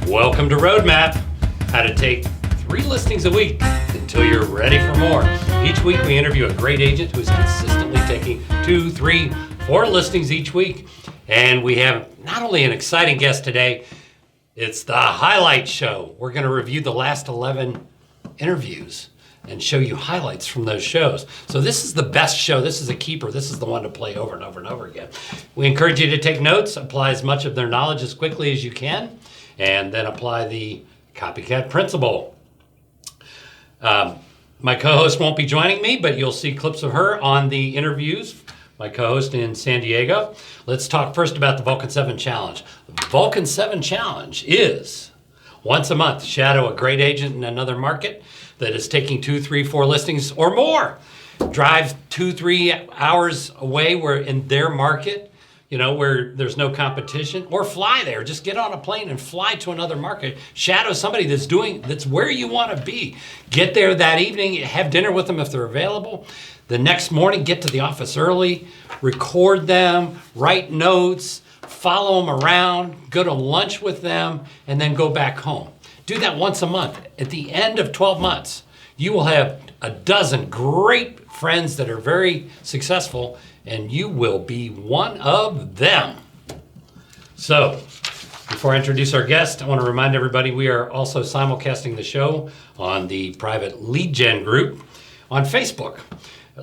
Welcome to Roadmap, how to take 3 listings a week until you're ready for more. Each week we interview a great agent who's consistently taking 2, 3, 4 listings each week. And we have not only an exciting guest today, it's the highlight show. We're going to review the last 11 interviews and show you highlights from those shows. So this is the best show. This is a keeper. This is the one to play over and over and over again. We encourage you to take notes, apply as much of their knowledge as quickly as you can, and then apply the copycat principle. My co-host won't be joining me, but you'll see clips of her on the interviews. My co-host in San Diego. Let's talk first about the Vulcan7 Challenge. The Vulcan7 Challenge is once a month, shadow a great agent in another market that is taking 2, 3, 4 listings or more. Drive 2, 3 hours away where in their market, where there's no competition, or fly there. Just get on a plane and fly to another market. Shadow somebody that's where you want to be. Get there that evening, have dinner with them if they're available. The next morning, get to the office early, record them, write notes, follow them around, go to lunch with them, and then go back home. Do that once a month. At the end of 12 months, you will have a dozen great friends that are very successful, and you will be one of them. So, before I introduce our guest, I want to remind everybody we are also simulcasting the show on the private Lead Gen group on Facebook.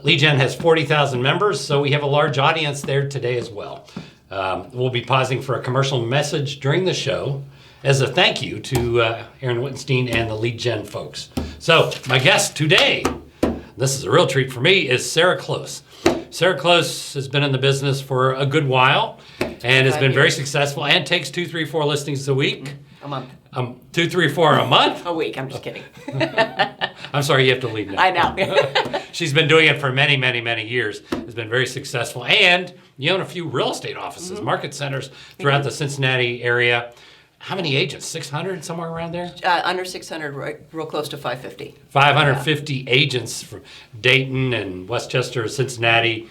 Lead Gen has 40,000 members, so we have a large audience there today as well. We'll be pausing for a commercial message during the show as a thank you to Aaron Wittenstein and the Lead Gen folks. So my guest today, this is a real treat for me, is Sarah Close. Sarah Close has been in the business for a good while and has been very successful and takes 2, 3, 4 listings a week. A month. 2, 3, 4 a month? A week, I'm just kidding. I'm sorry, you have to leave now. I know. She's been doing it for many, many, many years. Has been very successful. And you own a few real estate offices, market centers throughout the Cincinnati area. How many agents? 600, somewhere around there? Under 600, right, real close to 550. 550 agents from Dayton and Westchester, Cincinnati,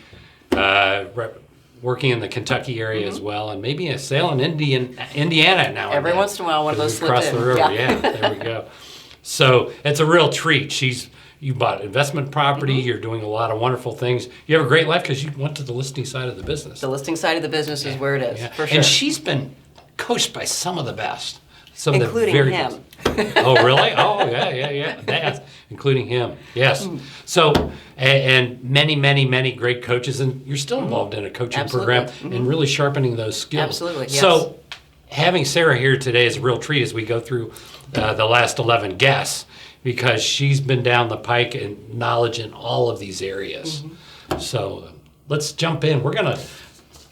working in the Kentucky area as well, and maybe a sale in Indiana now. Every once in a while, one of those slips in. Across the river, yeah, there we go. So it's a real treat. You bought investment property. You're doing a lot of wonderful things. You have a great life because you went to the listing side of the business. The listing side of the business is where it is, for sure. And she's been coached by some of the best. Including him. Oh, really? Oh, yeah. That's including him. Yes. So, and many, many, many great coaches, and you're still involved in a coaching program and really sharpening those skills. Absolutely, yes. So, having Sarah here today is a real treat as we go through the last 11 guests, because she's been down the pike and knowledge in all of these areas. So, let's jump in.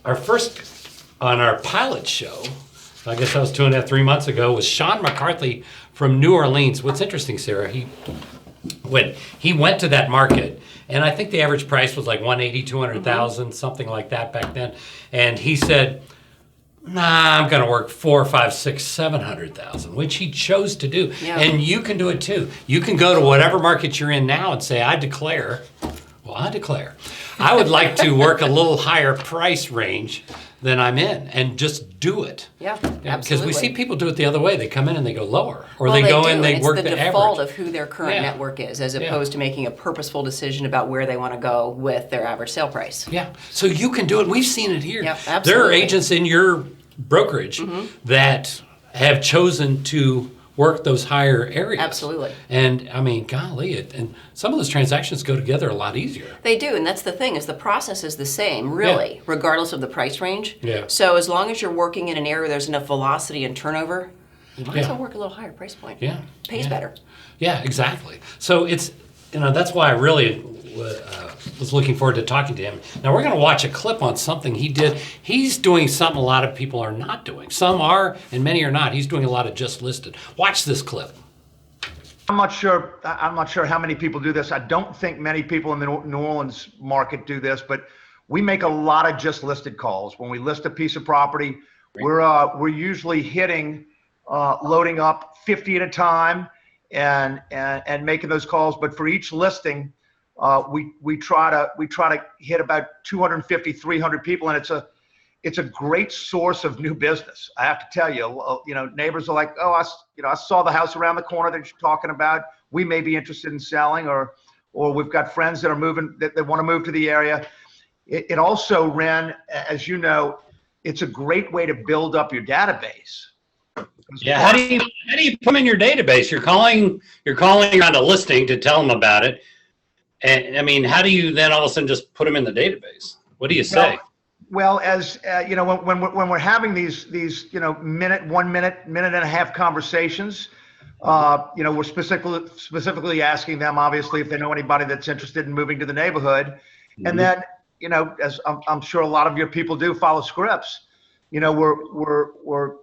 Our first on our pilot show, I guess that was 2.5, 3 months ago, was Shad McCarthy from New Orleans. What's interesting, Sarah, when he went to that market, and I think the average price was like 180, 200,000, something like that back then. And he said, nah, I'm going to work 4, 5, 6, 700,000, which he chose to do. Yeah. And you can do it too. You can go to whatever market you're in now and say, I declare, I would like to work a little higher price range than I'm in, and just do it. Yeah, absolutely. Because we see people do it the other way. They come in and they go lower, or they go in, they work the average. It's the default of who their current network is, as opposed to making a purposeful decision about where they want to go with their average sale price. Yeah, so you can do it. We've seen it here. Yeah, absolutely. There are agents in your brokerage that have chosen to work those higher areas. Absolutely. And I mean, golly, and some of those transactions go together a lot easier. They do, and that's the thing, is the process is the same, really, regardless of the price range. Yeah. So as long as you're working in an area where there's enough velocity and turnover, you might as well work a little higher price point. Yeah. Pays better. Yeah, exactly. So it's, that's why I really was looking forward to talking to him. Now we're going to watch a clip on something he did. He's doing something a lot of people are not doing. Some are, and many are not. He's doing a lot of just listed. Watch this clip. I'm not sure how many people do this. I don't think many people in the New Orleans market do this, but we make a lot of just listed calls. When we list a piece of property, we're usually hitting loading up 50 at a time and making those calls. But for each listing, we try to hit about 250, 300 people, and it's a great source of new business. I have to tell you, neighbors are like, oh, I saw the house around the corner that you're talking about. We may be interested in selling, or we've got friends that are moving, that want to move to the area. It also, Ren, as you know, it's a great way to build up your database. Yeah, how do you put them in your database? You're calling around a listing to tell them about it, and I mean, how do you then all of a sudden just put them in the database? What do you say? Well, as when we're having these minute and a half conversations, we're specifically asking them, obviously, if they know anybody that's interested in moving to the neighborhood, mm-hmm. And then as I'm sure a lot of your people do, follow scripts. We're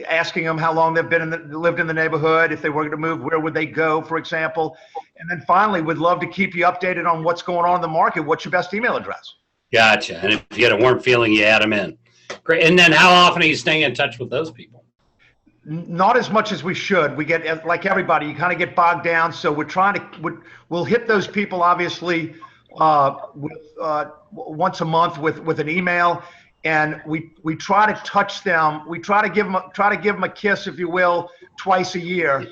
asking them how long they've lived in the neighborhood. If they were to move, where would they go, for example? And then finally, we'd love to keep you updated on what's going on in the market. What's your best email address? Gotcha. And if you get a warm feeling, you add them in. Great. And then how often are you staying in touch with those people? Not as much as we should. We get, like everybody, you kind of get bogged down. So we'll hit those people, obviously, once a month with an email. And we try to touch them. We try to give them a kiss, if you will, twice a year.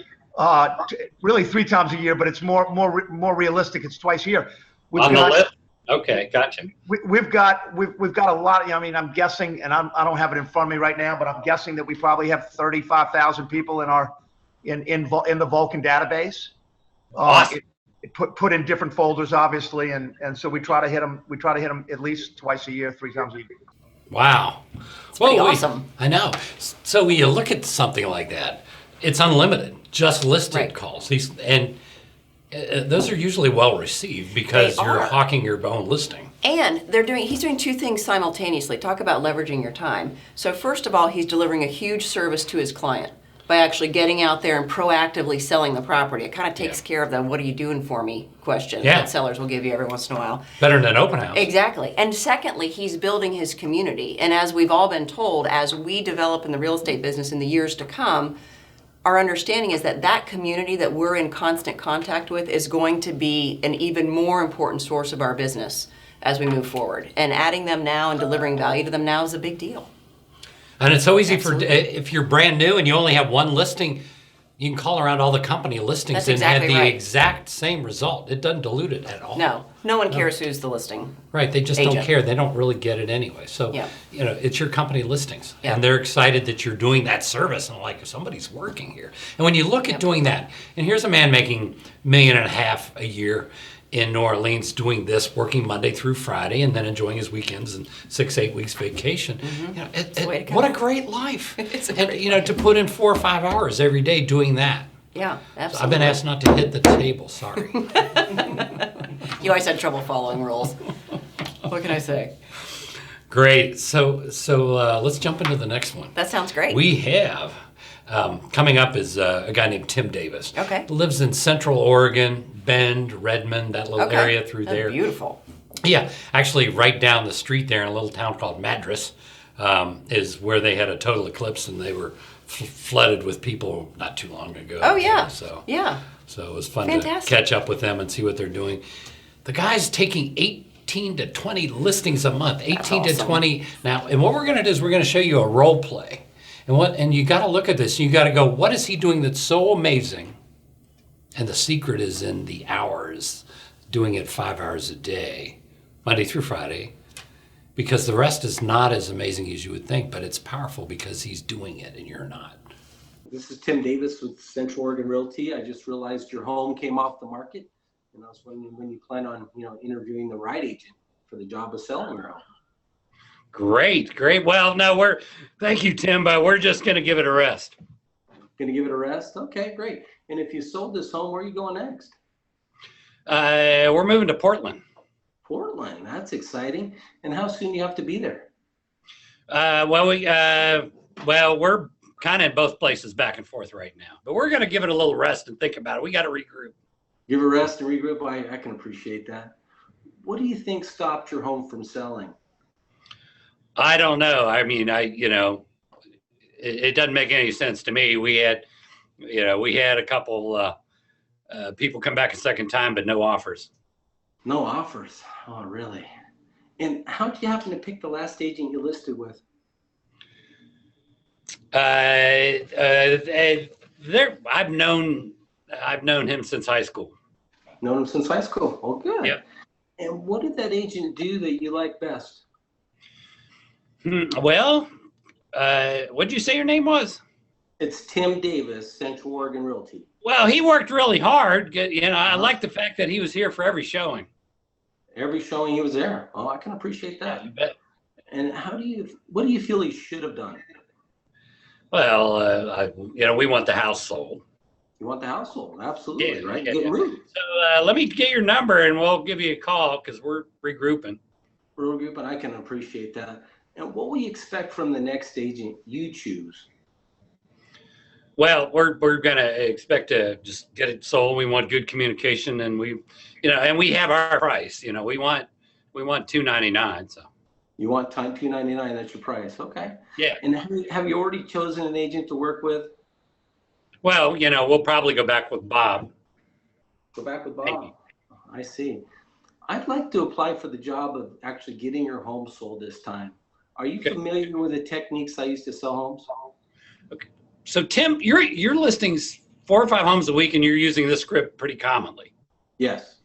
Really 3 times a year, but it's more realistic. It's twice a year. On the list. Okay, gotcha. We've got a lot. I mean, I'm guessing, and I don't have it in front of me right now, but I'm guessing that we probably have 35,000 people in the Vulcan database. Awesome. Put in different folders, obviously, and so we try to hit them. We try to hit them at least twice a year, 3 times a year. Wow. It's pretty awesome. I know. So when you look at something like that, it's unlimited, just listed calls. Those are usually well received because you're hawking your own listing. And he's doing 2 things simultaneously. Talk about leveraging your time. So first of all, he's delivering a huge service to his client by actually getting out there and proactively selling the property. It kind of takes care of the "what are you doing for me" question that sellers will give you every once in a while. Better than open house. Exactly. And secondly, he's building his community. And as we've all been told, as we develop in the real estate business in the years to come, our understanding is that community that we're in constant contact with is going to be an even more important source of our business as we move forward. And adding them now and delivering value to them now is a big deal. And it's so easy if you're brand new and you only have one listing, you can call around all the company listings and have the exact same result. It doesn't dilute it at all. No one cares who's the listing. Right, they just don't care. They don't really get it anyway. So, it's your company listings. Yeah. And they're excited that you're doing that service. And like, somebody's working here. And when you look at doing that, and here's a man making $1.5 million a year in New Orleans doing this, working Monday through Friday, and then enjoying his weekends and 6-8 weeks vacation. Mm-hmm. What a great life! To put in 4 or 5 hours every day doing that. Yeah, absolutely. So I've been asked not to hit the table. Sorry. You always had trouble following rules. What can I say? Great. So let's jump into the next one. That sounds great. We have coming up is a guy named Tim Davis. Okay. Lives in Central Oregon. Bend, Redmond, that little area through there. Beautiful. Yeah, actually right down the street there in a little town called Madras is where they had a total eclipse and they were flooded with people not too long ago. Oh, yeah. So it was fun to catch up with them and see what they're doing. The guy's taking 18 to 20 listings a month, 18 to 20. Now, and what we're going to do is we're going to show you a role play. And you got to look at this. You got to go, what is he doing that's so amazing? And the secret is in the hours, doing it 5 hours a day, Monday through Friday, because the rest is not as amazing as you would think, but it's powerful because he's doing it and you're not. This is Tim Davis with Central Oregon Realty. I just realized your home came off the market, and I was wondering when you plan on, interviewing the right agent for the job of selling your home. Great. Well, no, thank you, Tim, but we're just going to give it a rest. Going to give it a rest? Okay, great. And if you sold this home, where are you going next? We're moving to Portland. Portland, that's exciting. And how soon do you have to be there? We're kind of in both places back and forth right now. But we're going to give it a little rest and think about it. We got to regroup. Give a rest and regroup. I can appreciate that. What do you think stopped your home from selling? I don't know. I mean, it doesn't make any sense to me. We had a couple people come back a second time, but no offers. No offers. Oh, really? And how did you happen to pick the last agent you listed with? I've known him since high school. Known him since high school. Oh, good. Yeah. And what did that agent do that you like best? Well, what'd you say your name was? It's Tim Davis, Central Oregon Realty. Well, he worked really hard. I like the fact that he was here for every showing. Every showing he was there. Oh, I can appreciate that. Yeah, you bet. And what do you feel he should have done? Well, we want the house sold. You want the house sold? Absolutely, Yeah, right? yeah, Get yeah. moved. So let me get your number and we'll give you a call because we're regrouping. But I can appreciate that. And what will you expect from the next agent you choose? Well, we're going to expect to just get it sold. We want good communication, and we have our price. We want $299. So You want $299? That's your price. Okay. yeah. And have you already chosen an agent to work with? Well, we'll probably go back with Bob. Go back with Bob. Maybe. I see. I'd like to apply for the job of actually getting your home sold this time. Are you Okay. familiar with the techniques I used to sell homes? So Tim, you're listing 4 or 5 homes a week, and you're using this script pretty commonly, Yes.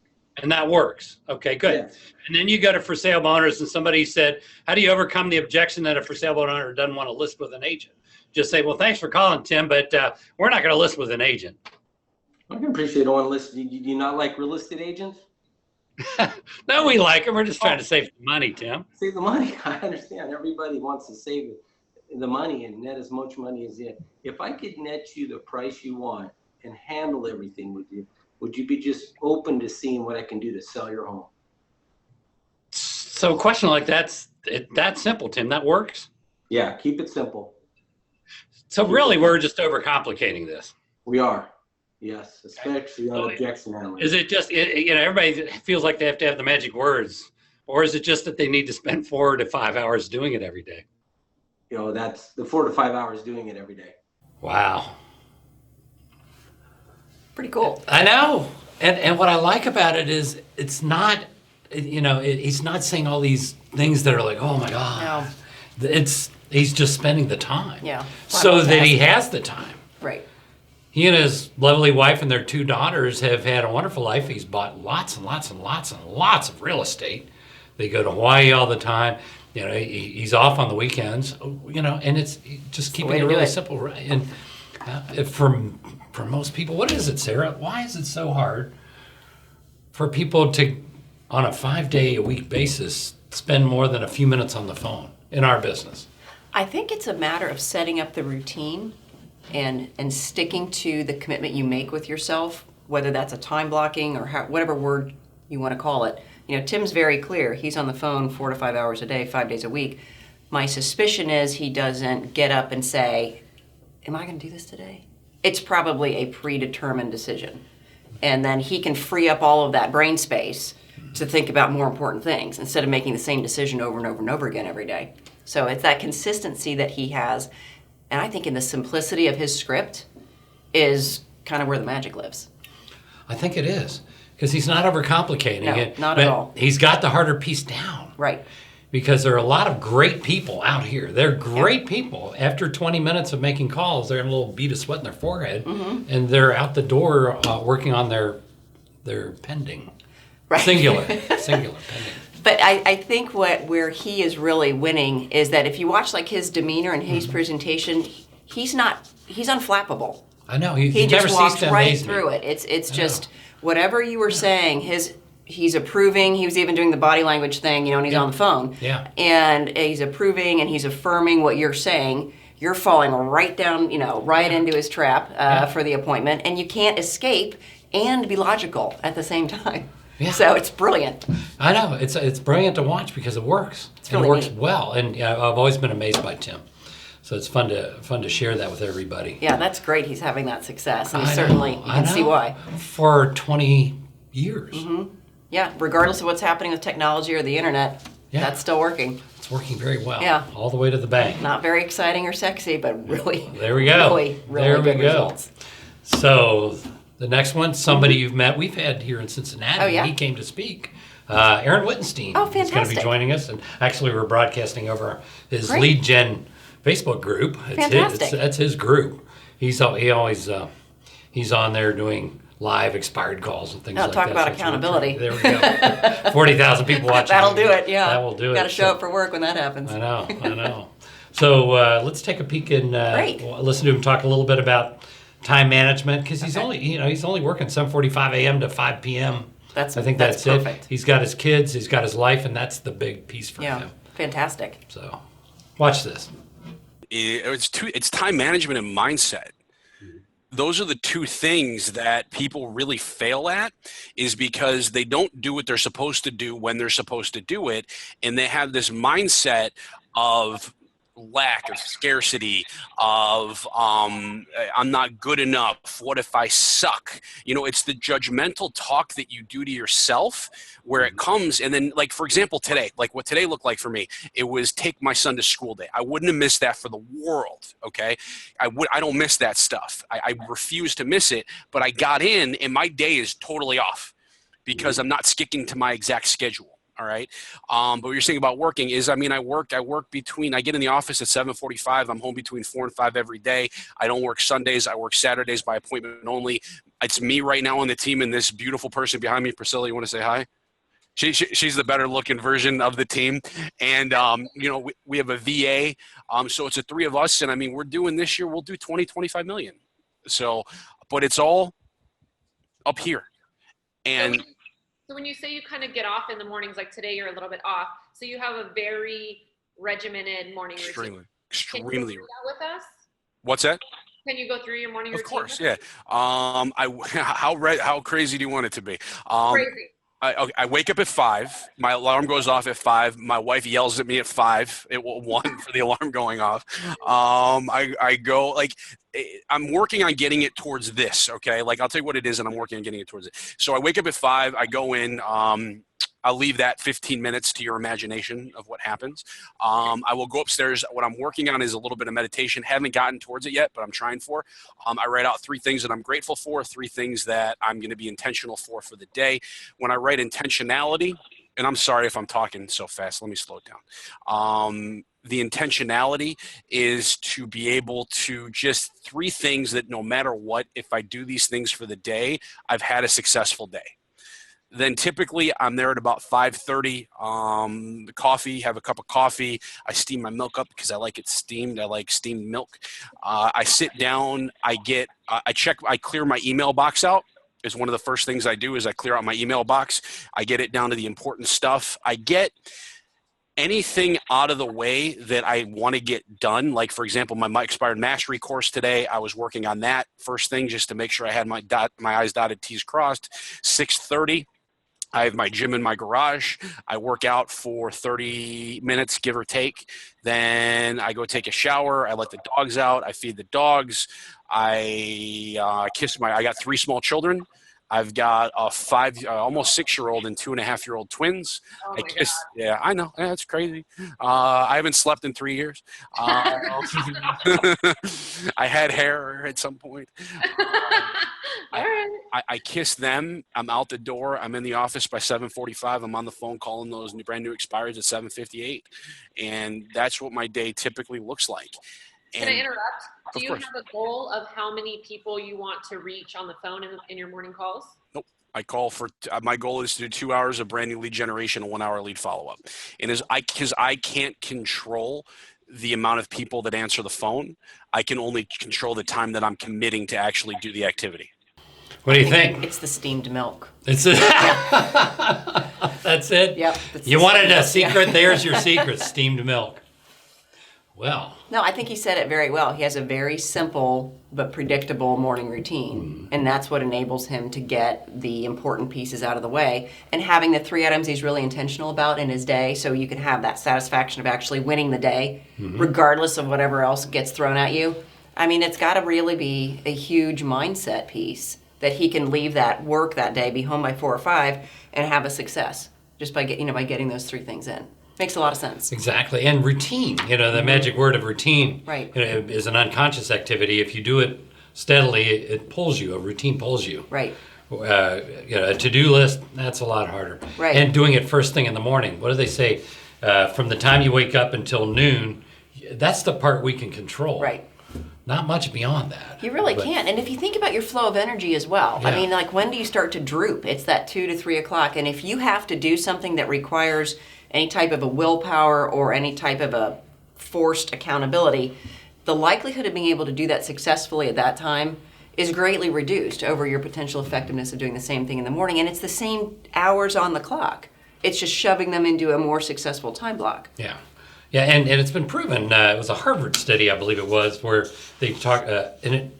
and that works. Okay, good. Yes. And then you go to for sale by owners, and somebody said, "How do you overcome the objection that a for sale by owner doesn't want to list with an agent?" Just say, "Well, thanks for calling, Tim, but we're not going to list with an agent." I can appreciate on list. Do you not like real estate agents? No, we like them. We're just trying to save money, Tim. Save the money. I understand. Everybody wants to save the money and net as much money as it. If I could net you the price you want and handle everything with you, would you be just open to seeing what I can do to sell your home? So a question like that's simple, Tim. That works. Yeah, keep it simple. So really, we're just overcomplicating this. We are. Yes, especially on objection handling. Is it just, everybody feels like they have to have the magic words, or is it just that they need to spend 4 to 5 hours doing it every day? That's the 4 to 5 hours doing it every day. Wow. Pretty cool. I know. And what I like about it is it's not, he's not saying all these things that are like, oh my God. No. He's just spending the time. Yeah. So that he has the time. Right. He and his lovely wife and their 2 daughters have had a wonderful life. He's bought lots and lots and lots and lots of real estate. They go to Hawaii all the time. He's off on the weekends, and it's just keeping it really simple. Right? And for most people, what is it, Sarah? Why is it so hard for people to, on a 5-day-a-week basis, spend more than a few minutes on the phone in our business? I think it's a matter of setting up the routine and sticking to the commitment you make with yourself, whether that's a time blocking or whatever word you want to call it. Tim's very clear. He's on the phone 4 to 5 hours a day, 5 days a week. My suspicion is he doesn't get up and say, am I going to do this today? It's probably a predetermined decision. And then he can free up all of that brain space to think about more important things instead of making the same decision over and over and over again every day. So it's that consistency that he has. And I think in the simplicity of his script is kind of where the magic lives. I think it is, because he's not overcomplicating it. Not at all. He's got the harder piece down. Right. Because there are a lot of great people out here. They're great people. After 20 minutes of making calls, they're having a little bead of sweat in their forehead, and they're out the door working on their pending. Right. Singular pending. But I think where he is really winning is that if you watch like his demeanor and his presentation, he's unflappable. I know. He He never just ceased walks to right amaze me. through it. It's just whatever you were saying. He's approving. He was even doing the body language thing, and he's on the phone. Yeah. And he's approving and he's affirming what you're saying. You're falling right down, right into his trap for the appointment, and you can't escape and be logical at the same time. Yeah. So it's brilliant. I know. It's brilliant to watch because it works. really it works neat. well. And I've always been amazed by Tim. So it's fun to share that with everybody. Yeah, that's great. He's having that success, and I know, certainly you I can see know. why. For 20 years. Yeah, regardless of what's happening with technology or the internet, Yeah. that's still working. It's working very well. Yeah. All the way to the bank. Not very exciting or sexy, but really, There we go. really There we good go. results. So the next one, somebody you've met, we've had here in Cincinnati. Oh, yeah? He came to speak. Aaron Wittenstein Oh, is going to be fantastic. joining us. And actually, we're broadcasting over his Great. Lead Gen Facebook group. Fantastic. That's his group. He's always he's on there doing live expired calls and things like that. Talk about So it's really accountability. There we go. 40,000 people watching. That'll do it, yeah. That will do it. Got to show up for work when that happens. I know. So let's take a peek and Great. listen to him talk a little bit about time management, because he's only working 7:45 a.m. to 5 p.m. I think that's perfect. it. He's got his kids, he's got his life, and that's the big piece for Yeah, him. fantastic. So watch this. It's time management and mindset. Those are the two things that people really fail at, is because they don't do what they're supposed to do when they're supposed to do it, and they have this mindset of lack, of scarcity, of I'm not good enough, what if I suck? It's the judgmental talk that you do to yourself where it comes. And then, like, for example, today, like what today looked like for me, it was take my son to school day. I wouldn't have missed that for the world. Okay. I don't miss that stuff. I refuse to miss it, but I got in and my day is totally off because I'm not sticking to my exact schedule. All right. But what you're saying about working is, I get in the office at 7:45. I'm home between 4 and 5 every day. I don't work Sundays. I work Saturdays by appointment only. It's me right now on the team and this beautiful person behind me. Priscilla, you want to say hi? She's the better looking version of the team. And, we have a VA. So it's the three of us. And we're doing this year, we'll do 25 million. So, but it's all up here. And so when you say you kind of get off in the mornings, like today you're a little bit off, so you have a very regimented morning routine. Extremely. Can you go through that with us? What's that? Can you go through your morning routine? Of course, yeah. How crazy do you want it to be? Crazy. I wake up at 5. My alarm goes off at 5. My wife yells at me at 5. It will 1 for the alarm going off. I go I'm working on getting it towards this. Okay, I'll tell you what it is, and I'm working on getting it towards it. So I wake up at 5. I go in. I'll leave that 15 minutes to your imagination of what happens. I will go upstairs. What I'm working on is a little bit of meditation. Haven't gotten towards it yet, but I'm trying for. I write out 3 things that I'm grateful for, 3 things that I'm going to be intentional for the day. When I write intentionality, and I'm sorry if I'm talking so fast, let me slow it down. The intentionality is to be able to just 3 things that no matter what, if I do these things for the day, I've had a successful day. Then typically I'm there at about 5:30. Have a cup of coffee. I steam my milk up because I like it steamed. I like steamed milk. I sit down. I clear my email box out. Is one of the first things I do is I clear out my email box. I get it down to the important stuff. I get anything out of the way that I want to get done. Like, for example, my expired mastery course today, I was working on that first thing just to make sure I had my I's dotted, T's crossed. 6:30. I have my gym in my garage. I work out for 30 minutes, give or take. Then I go take a shower. I let the dogs out. I feed the dogs. I got 3 small children. I've got a almost 6-year-old and 2.5-year-old twins. Oh my God. Yeah, I know. That's crazy. I haven't slept in 3 years. I had hair at some point. All right. I kiss them. I'm out the door. I'm in the office by 7:45. I'm on the phone calling those brand new expireds at 7:58. And that's what my day typically looks like. Can I interrupt? Do you course. have a goal of how many people you want to reach on the phone in your morning calls? Nope. My goal is to do 2 hours of brand new lead generation and 1 hour lead follow-up. And because I can't control the amount of people that answer the phone, I can only control the time that I'm committing to actually do the activity. What do you think? It's the steamed milk. It's That's it? Yep. You wanted a secret? There's your secret, steamed milk. Well. No, I think he said it very well. He has a very simple but predictable morning routine, and that's what enables him to get the important pieces out of the way. And having the 3 items he's really intentional about in his day, so you can have that satisfaction of actually winning the day, regardless of whatever else gets thrown at you. It's got to really be a huge mindset piece that he can leave that work that day, be home by 4 or 5, and have a success just by getting those 3 things in. Makes a lot of sense. Exactly. And routine, the magic word of routine, Right. Is an unconscious activity. If you do it steadily, it pulls you. A routine pulls you. Right. A to-do list, that's a lot harder. Right. And doing it first thing in the morning. What do they say? From the time you wake up until noon, that's the part we can control. Right. Not much beyond that. You really can't. And if you think about your flow of energy as well, I Yeah. mean, like, when do you start to droop? It's that 2 to 3 o'clock. And if you have to do something that requires any type of a willpower or any type of a forced accountability, the likelihood of being able to do that successfully at that time is greatly reduced over your potential effectiveness of doing the same thing in the morning. And it's the same hours on the clock. It's just shoving them into a more successful time block. Yeah. Yeah, and it's been proven. It was a Harvard study, I believe it was, where they talk.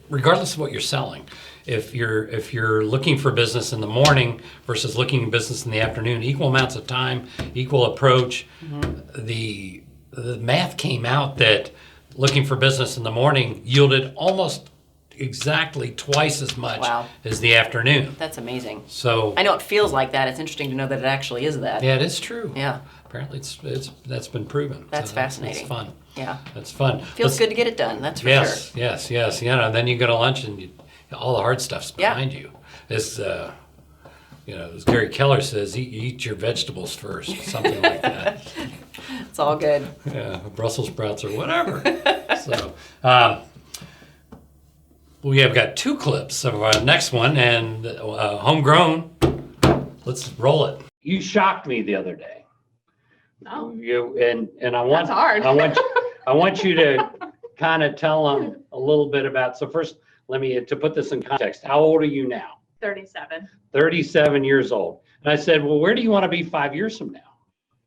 Regardless of what you're selling, if you're looking for business in the morning versus looking for business in the afternoon, equal amounts of time, equal approach. The math came out that looking for business in the morning yielded almost exactly twice as much Wow. as the afternoon. That's amazing. So I know it feels like that. It's interesting to know that it actually is that. yeah, it is true. Yeah. Apparently, that's been proven. That's So fascinating. It's fun. Yeah. That's fun. Feels good to get it done. That's for Yes, sure. yes. And then you go to lunch and all the hard stuff's Yeah. behind you. As as Gary Keller says, eat your vegetables first, something like that. It's all good. Yeah, Brussels sprouts or whatever. So, we have got 2 clips of our next one, and homegrown. Let's roll it. You shocked me the other day. Oh, And I want that's hard. I want you to kind of tell them a little bit about. So first, to put this in context. How old are you now? 37. 37 years old. And I said, well, where do you want to be 5 years from now?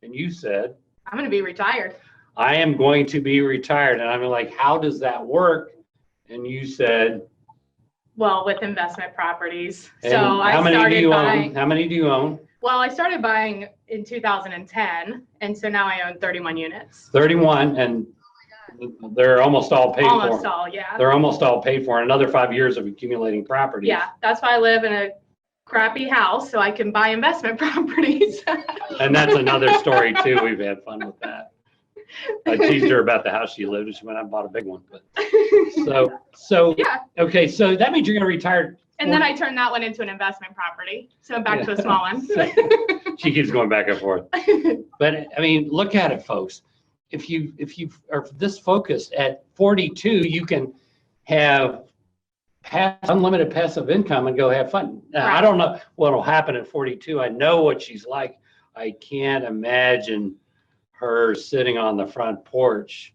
And you said, I'm going to be retired. I am going to be retired. And I'm like, how does that work? And you said, Well, with investment properties. and So how I many started do you buying. own? How many do you own? Well, I started buying in 2010, and so now I own 31 units. 31, and they're almost all paid Almost for. all, yeah. They're almost all paid for. Another 5 years of accumulating property. Yeah, that's why I live in a crappy house so I can buy investment properties. And that's another story too. We've had fun with that. I teased her about the house she lived in. She went out and bought a big one. But so Yeah. okay. So that means you're going to retire. And then I turned that one into an investment property. So I'm back to a small one. She keeps going back and forth. But I mean, look at it, folks. If you are this focused at 42, you can have unlimited passive income and go have fun. Now, I Right. don't know what will happen at 42. I know what she's like. I can't imagine her sitting on the front porch.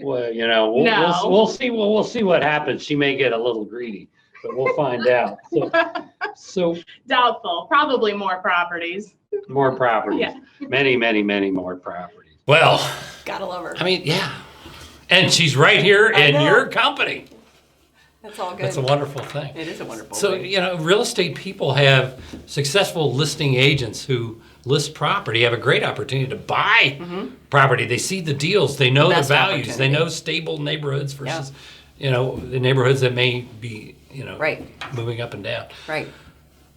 Well, No. we'll see. We'll see what happens. She may get a little greedy, but we'll find out. So Doubtful. Probably more properties. more properties. Yeah. Many more properties. Well, Gotta love her. I mean, yeah. And she's right here I in know. your company. That's all good. That's a wonderful thing. It is a wonderful So, thing. real estate people have successful listing agents who list property, have a great opportunity to buy property. They see the deals, they know the best values, they opportunity. know stable neighborhoods versus, the neighborhoods that may be, Right. moving up and down. Right.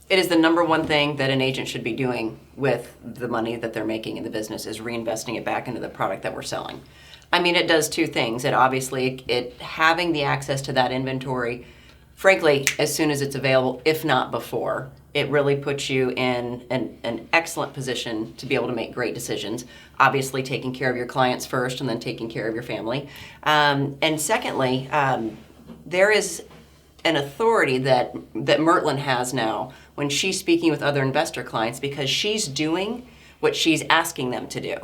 It is the number one thing that an agent should be doing with the money that they're making in the business is reinvesting it back into the product that we're selling. I mean, it does 2 things. It having the access to that inventory, frankly, as soon as it's available, if not before, it really puts you in an excellent position to be able to make great decisions. Obviously, taking care of your clients first and then taking care of your family. And secondly, there is an authority that Murtland has now when she's speaking with other investor clients because she's doing what she's asking them to do.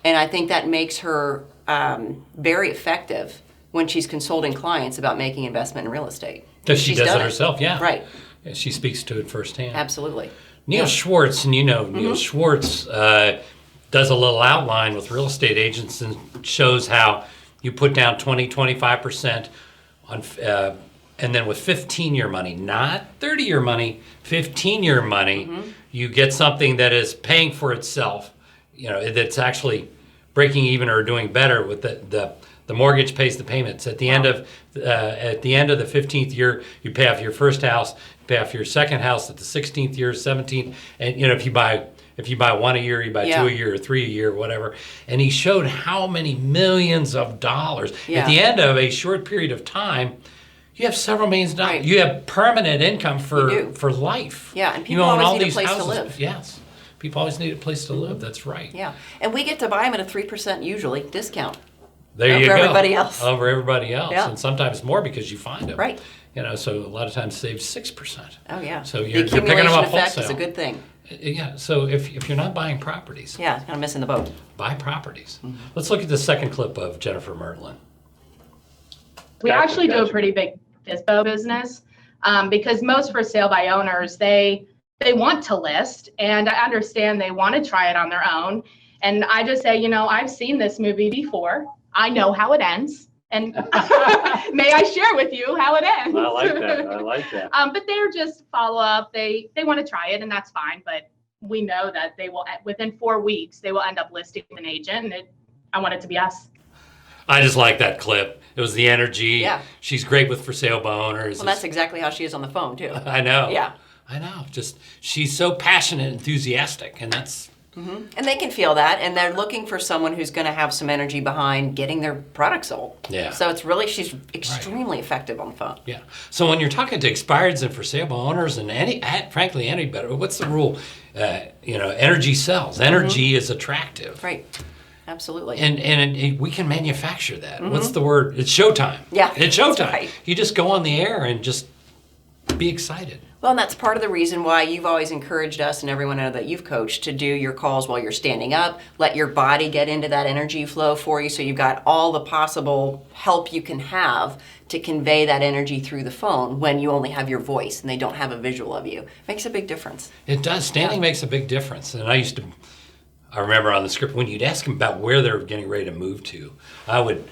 And I think that makes her very effective when she's consulting clients about making investment in real estate. Because she She's does done it herself, yeah. Right, Yeah, she speaks to it firsthand. absolutely. Neil Schwartz, and Neil Schwartz does a little outline with real estate agents and shows how you put down 20-25% on, and then with 15-year money, not 30-year money, 15-year money, you get something that is paying for itself. That's actually breaking even or doing better with the mortgage pays the payments. At the end of the 15th year, you pay off your first house, pay off your second house at the 16th year, 17th, and if you buy 1 a year, you buy 2 a year or 3 a year, whatever. And he showed how many millions of dollars at the end of a short period of time. You have several millions of dollars. Right. You have permanent income You do. for life. Yeah, and You people own always all need a these place to houses. live. Yes. People always need a place to live. That's right. Yeah, and we get to buy them at a 3% usually discount. There you go. Over everybody else. Over everybody else. Yeah. And sometimes more because you find them. Right. You know, so a lot of times save 6%. Oh, yeah. So the you're picking them accumulation up effect wholesale. is a good thing. Yeah. So if you're not buying properties, Yeah, kind of missing the boat. buy properties. Let's look at the second clip of Jennifer Murtland. We actually do a pretty big FSBO business because most for sale by owners, they want to list, and I understand they want to try it on their own. And I just say, I've seen this movie before. I know how it ends. And may I share with you how it ends? I like that. But they're just follow up. They want to try it, and that's fine. But we know that they will, within 4 weeks, they will end up listing with an agent. And I want it to be us. I just like that clip. It was the energy. Yeah. She's great with for sale by owners. Well, that's exactly how she is on the phone, too. I know. Yeah. I know. Just she's so passionate, enthusiastic, and that's. And they can feel that, and they're looking for someone who's going to have some energy behind getting their product sold. Yeah. So it's really, she's extremely effective on the phone. Yeah. So when you're talking to expireds and for sale by owners and frankly, any better, what's the rule? Energy sells. Energy is attractive. Right. Absolutely. And we can manufacture that. What's the word? It's showtime. Yeah, It's showtime. that's right. You just go on the air and just be excited. Well, and that's part of the reason why you've always encouraged us and everyone that you've coached to do your calls while you're standing up. Let your body get into that energy flow for you so you've got all the possible help you can have to convey that energy through the phone when you only have your voice and they don't have a visual of you. Makes a big difference. It does. Standing makes a big difference. And I remember on the script when you'd ask them about where they're getting ready to move to, I would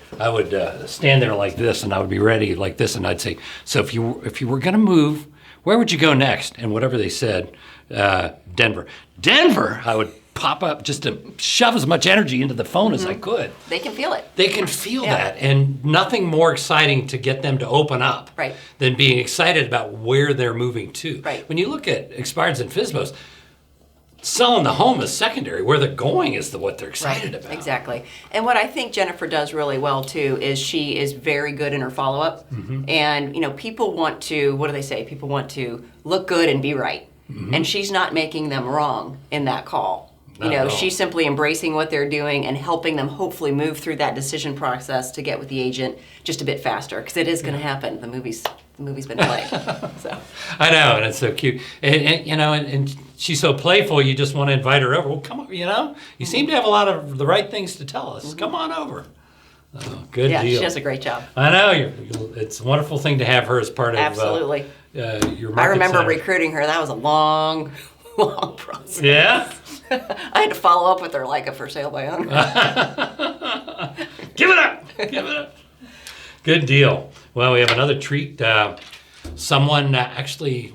stand there like this, and I would be ready like this, and I'd say, so if you were going to move, where would you go next? And whatever they said, Denver. Denver! I would pop up just to shove as much energy into the phone as I could. They can feel it. They can feel that, and nothing more exciting to get them to open up Right. than being excited about where they're moving to. Right. When you look at expireds and FSBOs, selling the home is secondary. Where they're going is what they're excited about. Exactly. And what I think Jennifer does really well too is she is very good in her follow-up. And people want to, what do they say? People want to look good and be right. And she's not making them wrong in that call. Not at all. She's simply embracing what they're doing and helping them hopefully move through that decision process to get with the agent just a bit faster, because it is going to happen. The movie's been played. So. I know, and it's so cute. And she's so playful, you just want to invite her over. Well, come on, you seem to have a lot of the right things to tell us. Come on over. Oh, good Yeah, deal. she does a great job. I know. It's a wonderful thing to have her as part of Absolutely. Your market I remember center. recruiting her. That was a long process. Yeah? I had to follow up with her like a for sale by owner. Give it up. Give it up. Good deal. Well, we have another treat. Someone actually,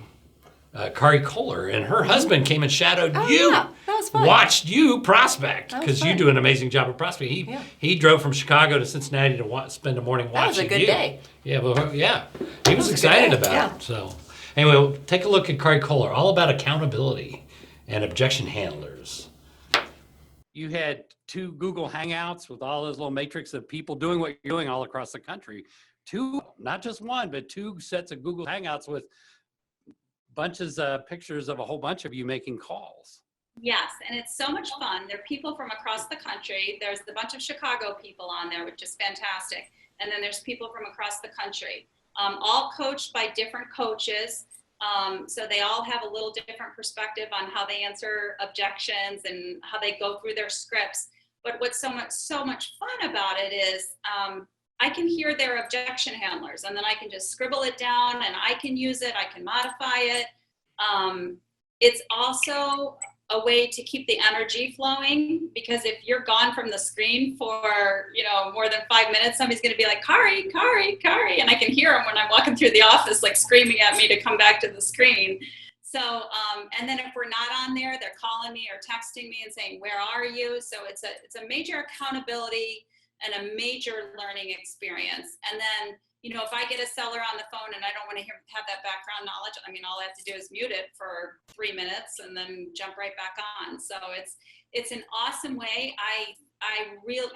Kari Kohler and her husband came and shadowed you. Yeah, that was fun. Watched you prospect, That was because you fun. do an amazing job of prospecting. He drove from Chicago to Cincinnati to spend a morning watching you. That was a good day. Yeah, well, yeah. He was a good excited day, about yeah. it. So anyway, we'll take a look at Kari Kohler, all about accountability and objection handlers. You had 2 Google Hangouts with all those little matrix of people doing what you're doing all across the country. 2, not just 1, but 2 sets of Google Hangouts with bunches of pictures of a whole bunch of you making calls. Yes, and it's so much fun. There are people from across the country. There's a bunch of Chicago people on there, which is fantastic. And then there's people from across the country, all coached by different coaches. So they all have a little different perspective on how they answer objections and how they go through their scripts. But what's so much fun about it is I can hear their objection handlers, and then I can just scribble it down, and I can use it. I can modify it. It's also a way to keep the energy flowing, because if you're gone from the screen for more than 5 minutes, somebody's going to be like, Kari, Kari, Kari, and I can hear them when I'm walking through the office, like screaming at me to come back to the screen. So, and then if we're not on there, they're calling me or texting me and saying, where are you? So it's a major accountability and a major learning experience. And then, if I get a seller on the phone and I don't want to have that background knowledge, all I have to do is mute it for 3 minutes and then jump right back on. So it's an awesome way.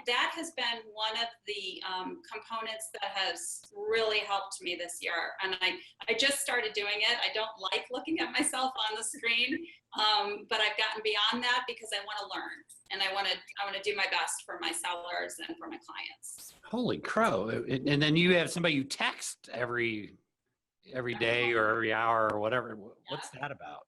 that has been one of the components that has really helped me this year. And I just started doing it. I don't like looking at myself on the screen, but I've gotten beyond that because I want to learn and I want to do my best for my sellers and for my clients. Holy crow. And then you have somebody you text every day or every hour or whatever. What's that about?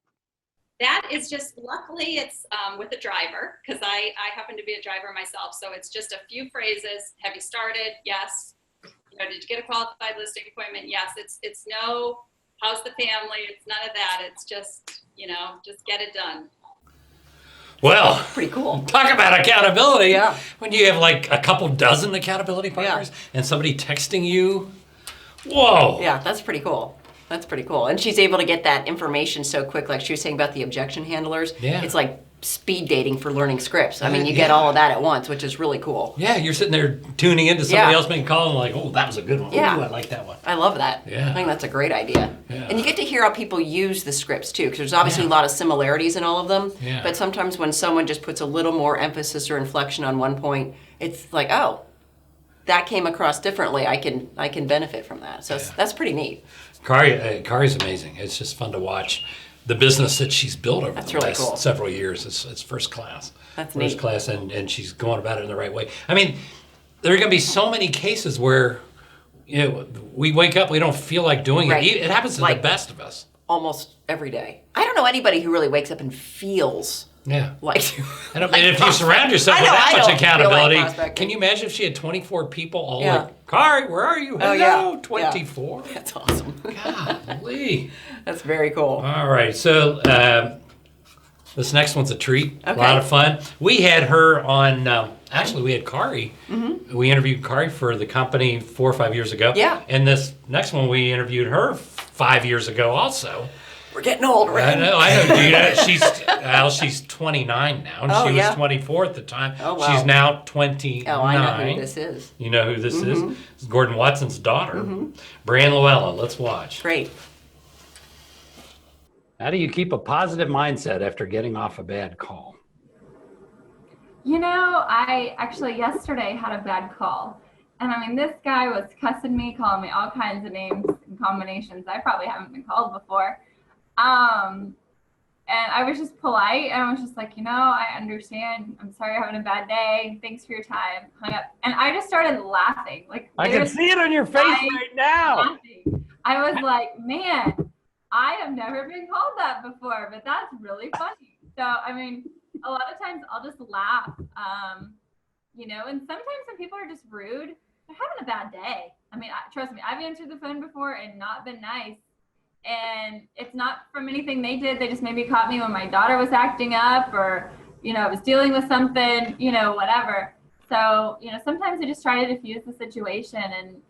That is just, luckily it's with a driver, because I happen to be a driver myself. So it's just a few phrases. Have you started? Yes. Did you get a qualified listing appointment? Yes. It's no, how's the family? It's none of that. It's just, just get it done. Well, pretty cool. Talk about accountability. Yeah. When you have like a couple dozen accountability partners and somebody texting you, whoa. Yeah, that's pretty cool. That's pretty cool. And she's able to get that information so quick, like she was saying about the objection handlers. Yeah. It's like speed dating for learning scripts. I mean, you get all of that at once, which is really cool. Yeah, you're sitting there tuning into somebody else making a call and like, oh, that was a good one. Yeah. Ooh, I like that one. I love that. Yeah. I think that's a great idea. Yeah. And you get to hear how people use the scripts too, because there's obviously a lot of similarities in all of them. Yeah. But sometimes when someone just puts a little more emphasis or inflection on one point, it's like, oh, that came across differently. I can benefit from that. So that's pretty neat. Kari's amazing. It's just fun to watch the business that she's built over the really last cool. several years. It's first class. That's first neat. class, and she's going about it in the right way. I mean, there are going to be so many cases where we wake up, we don't feel like doing Right. it. It happens to the best of us. Almost every day. I don't know anybody who really wakes up and feels like. And if you surround yourself with that much accountability, can you imagine if she had 24 people all like, Kari, where are you? Hello, 24. Yeah. That's awesome. Golly. That's very cool. All right, so this next one's a treat. Okay. A lot of fun. We had her on. Actually, we had Kari. Mm-hmm. We interviewed Kari for the company 4 or 5 years ago. Yeah. And this next one, we interviewed her 5 years ago also. We're getting old, right? I know. Do you know she's 29 now, and she was 24 at the time. Oh, wow. She's now 29. Oh, I know who this is. You know who this is? It's Gordon Watson's daughter, Breann Llewellyn. Let's watch. Great. How do you keep a positive mindset after getting off a bad call? I actually yesterday had a bad call. And I mean, this guy was cussing me, calling me all kinds of names and combinations I probably haven't been called before. And I was just polite, and I was just like, I understand. I'm sorry you're having a bad day. Thanks for your time. Hung up. And I just started laughing. I can see it on your face right now. Laughing. I was like, man, I have never been called that before, but that's really funny. So, I mean, a lot of times I'll just laugh, and sometimes when people are just rude, they're having a bad day. I mean, trust me, I've answered the phone before and not been nice. And it's not from anything they did. They just maybe caught me when my daughter was acting up, or, I was dealing with something, whatever. So, sometimes I just try to diffuse the situation and,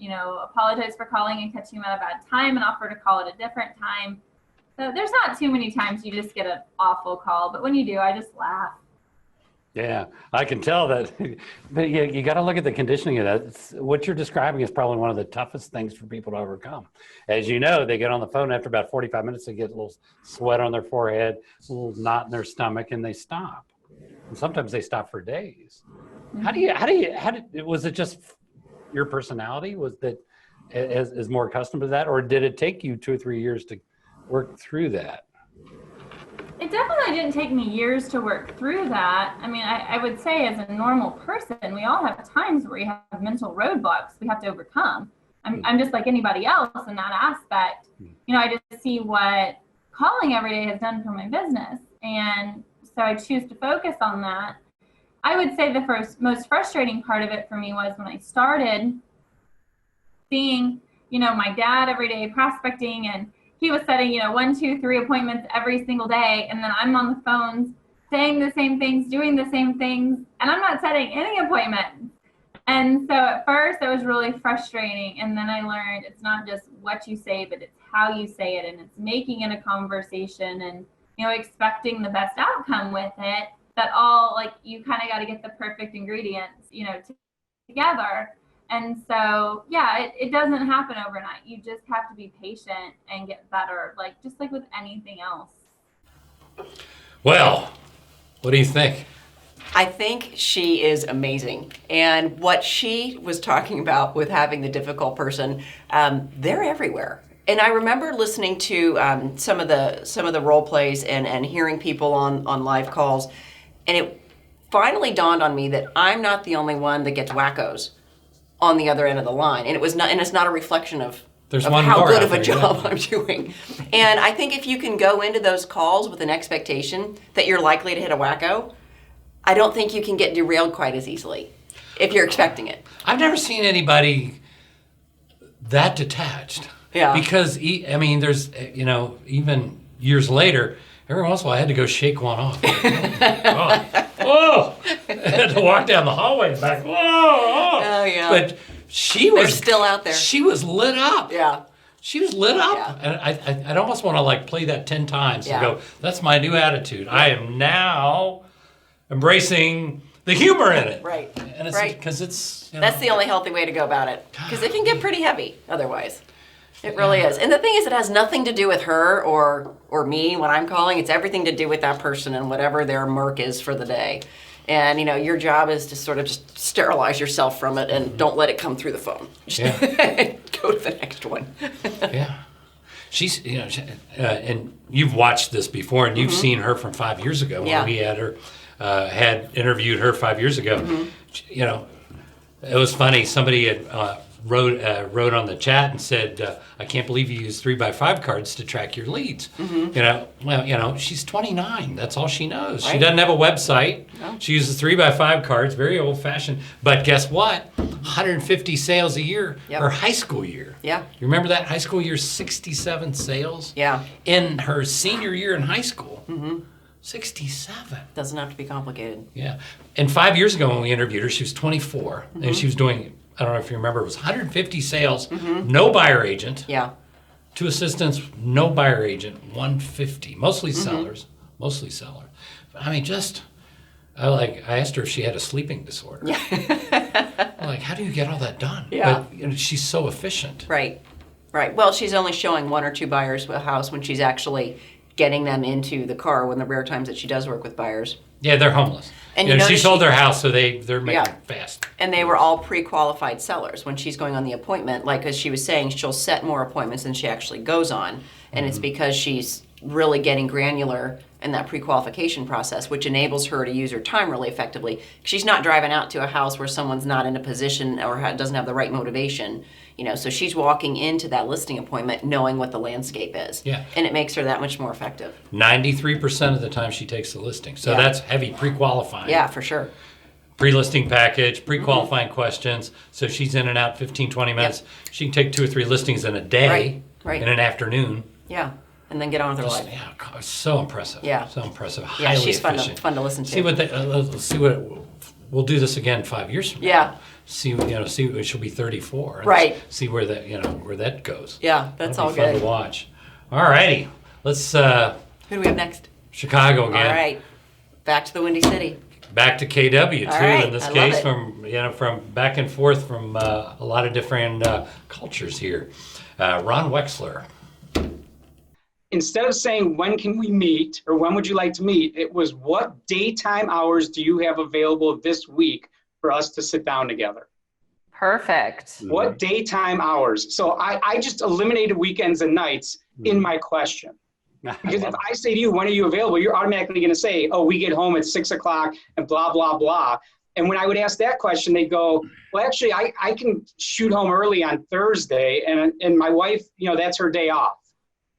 apologize for calling and catching them at a bad time and offer to call at a different time. So there's not too many times you just get an awful call, but when you do, I just laugh. Yeah, I can tell that. But you got to look at the conditioning of that. What you're describing is probably one of the toughest things for people to overcome. As you know, they get on the phone after about 45 minutes, they get a little sweat on their forehead, a little knot in their stomach, and they stop. And sometimes they stop for days. Mm-hmm. Was it just your personality? Was that is more accustomed to that, or did it take you 2 or 3 years to work through that? It definitely didn't take me years to work through that. I mean, I would say as a normal person, we all have times where we have mental roadblocks we have to overcome. I'm just like anybody else in that aspect. I just see what calling every day has done for my business. And so I choose to focus on that. I would say the most frustrating part of it for me was when I started seeing, my dad every day prospecting, and he was setting, 1, 2, 3 appointments every single day. And then I'm on the phones saying the same things, doing the same things, and I'm not setting any appointments. And so at first it was really frustrating. And then I learned it's not just what you say, but it's how you say it. And it's making it a conversation and, expecting the best outcome with it. That all, you kind of got to get the perfect ingredients, together. And so, it doesn't happen overnight. You just have to be patient and get better, just like with anything else. Well, what do you think? I think she is amazing. And what she was talking about with having the difficult person, they're everywhere. And I remember listening to some of the role plays and hearing people on live calls, and it finally dawned on me that I'm not the only one that gets wackos on the other end of the line. And it's not a reflection of how good of a job I'm doing. And I think if you can go into those calls with an expectation that you're likely to hit a wacko, I don't think you can get derailed quite as easily if you're expecting it. I've never seen anybody that detached. Yeah. Because, I mean, there's, even years later, every once in a while I had to go shake one off. Oh, I had to walk down the hallway and back. Oh, yeah. But They're still out there. She was lit up. Yeah. She was lit up. Yeah. And I'd almost want to play that 10 times and Yeah. go, that's my new attitude. I am now embracing the humor in it. Right. And it's Right. because it's, That's the only healthy way to go about it. Because it can get pretty heavy otherwise. It really is. And the thing is, it has nothing to do with her or me when I'm calling. It's everything to do with that person and whatever their murk is for the day. And, your job is to sort of just sterilize yourself from it and don't let it come through the phone. Yeah. Go to the next one. Yeah. She's, and you've watched this before, and you've seen her from 5 years ago when we had her, had interviewed her 5 years ago. It was funny. Somebody had wrote on the chat and said, I can't believe you use 3x5 cards to track your leads. She's 29. That's all she knows. Right. She doesn't have a website. No. She uses 3x5 cards, very old fashioned. But guess what? 150 sales a year, her high school year. Yeah. You remember that high school year, 67 sales? Yeah. In her senior year in high school. 67. Doesn't have to be complicated. Yeah. And 5 years ago when we interviewed her, she was 24. And she was doing, I don't know if you remember, it was 150 sales, no buyer agent. Yeah. 2 assistants, no buyer agent, 150. Mostly sellers. I mean, I asked her if she had a sleeping disorder. Yeah. How do you get all that done? Yeah. But she's so efficient. Right. Well, she's only showing 1 or 2 buyers a house when she's actually getting them into the car when the rare times that she does work with buyers. Yeah, they're homeless. And she sold their house, so they're making fast. And they were all pre-qualified sellers. When she's going on the appointment, as she was saying, she'll set more appointments than she actually goes on. And it's because she's really getting granular in that pre-qualification process, which enables her to use her time really effectively. She's not driving out to a house where someone's not in a position or doesn't have the right motivation. So she's walking into that listing appointment knowing what the landscape is. Yeah. And it makes her that much more effective. 93% of the time she takes the listing. So that's heavy pre-qualifying. Yeah, for sure. Pre-listing package, pre-qualifying questions. So she's in and out 15, 20 minutes. Yep. She can take 2 or 3 listings in a day, right. in an afternoon. Yeah. And then get on with her life. Yeah, so impressive. Yeah. So impressive. Yeah, Highly she's efficient. fun to listen to. See what we'll do this again 5 years from now. Yeah. See, she'll be 34. Right. See where that goes. Yeah, that's all good. Fun to watch. All righty. Let's. Who do we have next? Chicago again. All right. Back to the Windy City. Back to KW too. Right. In this case, from back and forth from a lot of different cultures here. Ron Wexler. Instead of saying, when can we meet or when would you like to meet, it was what daytime hours do you have available this week for us to sit down together? Perfect. What daytime hours? So I just eliminated weekends and nights in my question. Because if I say to you, when are you available? You're automatically going to say, oh, we get home at 6 o'clock and blah, blah, blah. And when I would ask that question, they'd go, well, actually, I can shoot home early on Thursday. And my wife, that's her day off.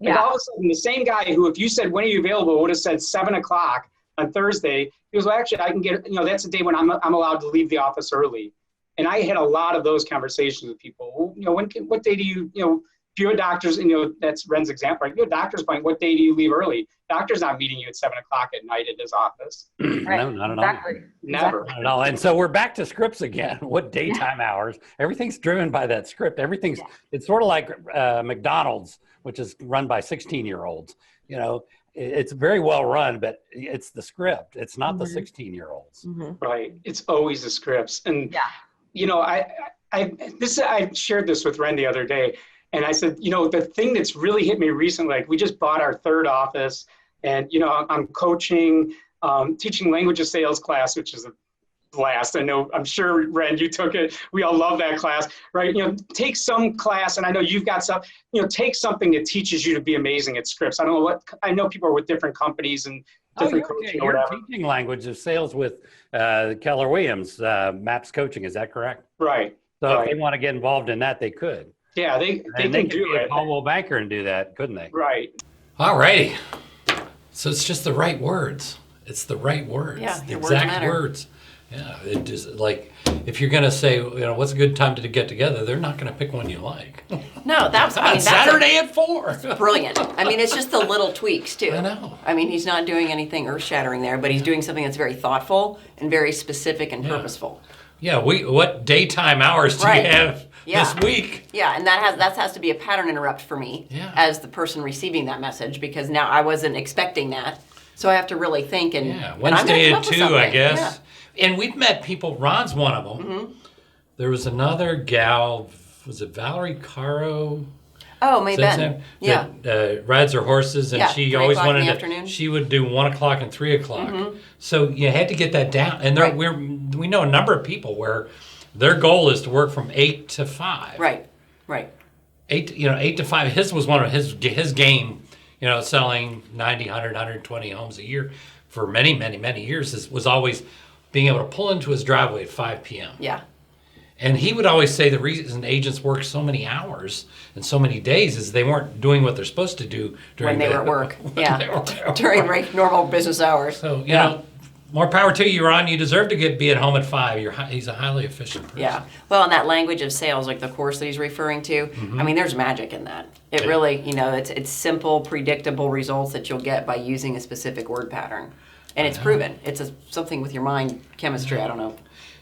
Like all of a sudden, the same guy who, if you said, when are you available, would have said 7 o'clock on Thursday. He goes, well, actually, I can get, that's the day when I'm allowed to leave the office early. And I had a lot of those conversations with people. What day do you, if you're a doctor's, that's Ren's example, right? If you're a doctor's appointment, what day do you leave early? Doctor's not meeting you at 7 o'clock at night at his office. Right. No, not at all. Exactly. Never. Not at all. And so we're back to scripts again. What daytime hours? Everything's driven by that script. It's sort of like McDonald's, which is run by 16-year-olds. It's very well run, but it's the script. It's not the 16-year-olds. Right. It's always the scripts. And, I shared this with Ren the other day. And I said, the thing that's really hit me recently, we just bought our 3rd office and, I'm coaching teaching language of sales class, which is a blast. I'm sure, Ren, you took it. We all love that class, right? Take some class, and I know you've got some, take something that teaches you to be amazing at scripts. I know people are with different companies and different coaching or you're whatever. teaching language of sales with Keller Williams, Mattz Coaching. Is that correct? Right. So if they want to get involved in that, they could. Yeah, they can could do be it. a Caldwell banker and do that, couldn't they? Right. All righty. So it's just the right words. It's the right words. Yeah, the your words exact matter. words. Yeah, it just like if you're gonna say, what's a good time to get together, they're not gonna pick one you like. No, that's Saturday at 4. Brilliant. I mean, it's just the little tweaks too. I know. I mean, he's not doing anything earth-shattering there, but he's doing something that's very thoughtful and very specific and purposeful. Yeah, what daytime hours do you have this week? Yeah, and that has to be a pattern interrupt for me as the person receiving that message, because now I wasn't expecting that. So I have to really think and Wednesday at 2, I guess. Yeah. And we've met people. Ron's one of them. Mm-hmm. There was another gal. Was it Valerie Caro? Oh, maybe. That rides her horses, and she always wanted to. She would do 1 o'clock and 3 o'clock. Mm-hmm. So you had to get that down. And we know a number of people where their goal is to work from 8 to 5. Right. 8 to 5. His was one of his game. Selling 90, 100, 120 homes a year for many, many, many years was always being able to pull into his driveway at 5 p.m. Yeah. And he would always say the reason agents work so many hours and so many days is they weren't doing what they're supposed to do when they were at work. During normal business hours. So, more power to you, Ron. You deserve to be at home at 5. He's a highly efficient person. Yeah. Well, in that language of sales, like the course that he's referring to, I mean, there's magic in that. It really, it's simple, predictable results that you'll get by using a specific word pattern. And it's proven. It's something with your mind chemistry. I don't know.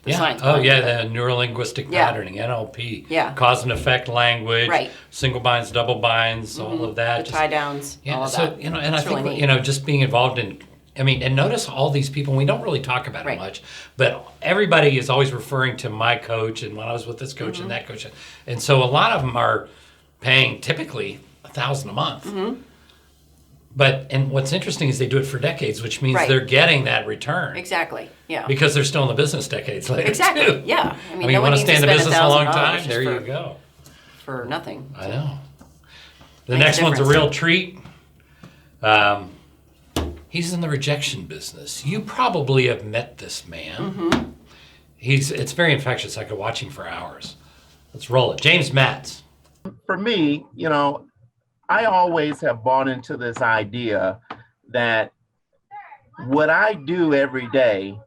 The science. The neurolinguistic patterning, NLP. Yeah. Cause and effect language. Right. Single binds, double binds, all of that. The tie downs. Yeah. All of So that. and I think really just being involved in. And notice all these people. We don't really talk about it much, but everybody is always referring to my coach and when I was with this coach and that coach, and so a lot of them are paying typically $1,000 a month. Mm-hmm. And what's interesting is they do it for decades, which means they're getting that return. Exactly. Yeah. Because they're still in the business decades later. Exactly. Too. Yeah. I mean you want to stay in the business a long time? There you go. For nothing. I know. The next one's a real treat. He's in the rejection business. You probably have met this man. Mm-hmm. It's very infectious. I could watch him for hours. Let's roll it. James Mattz. For me, I always have bought into this idea that what I do every day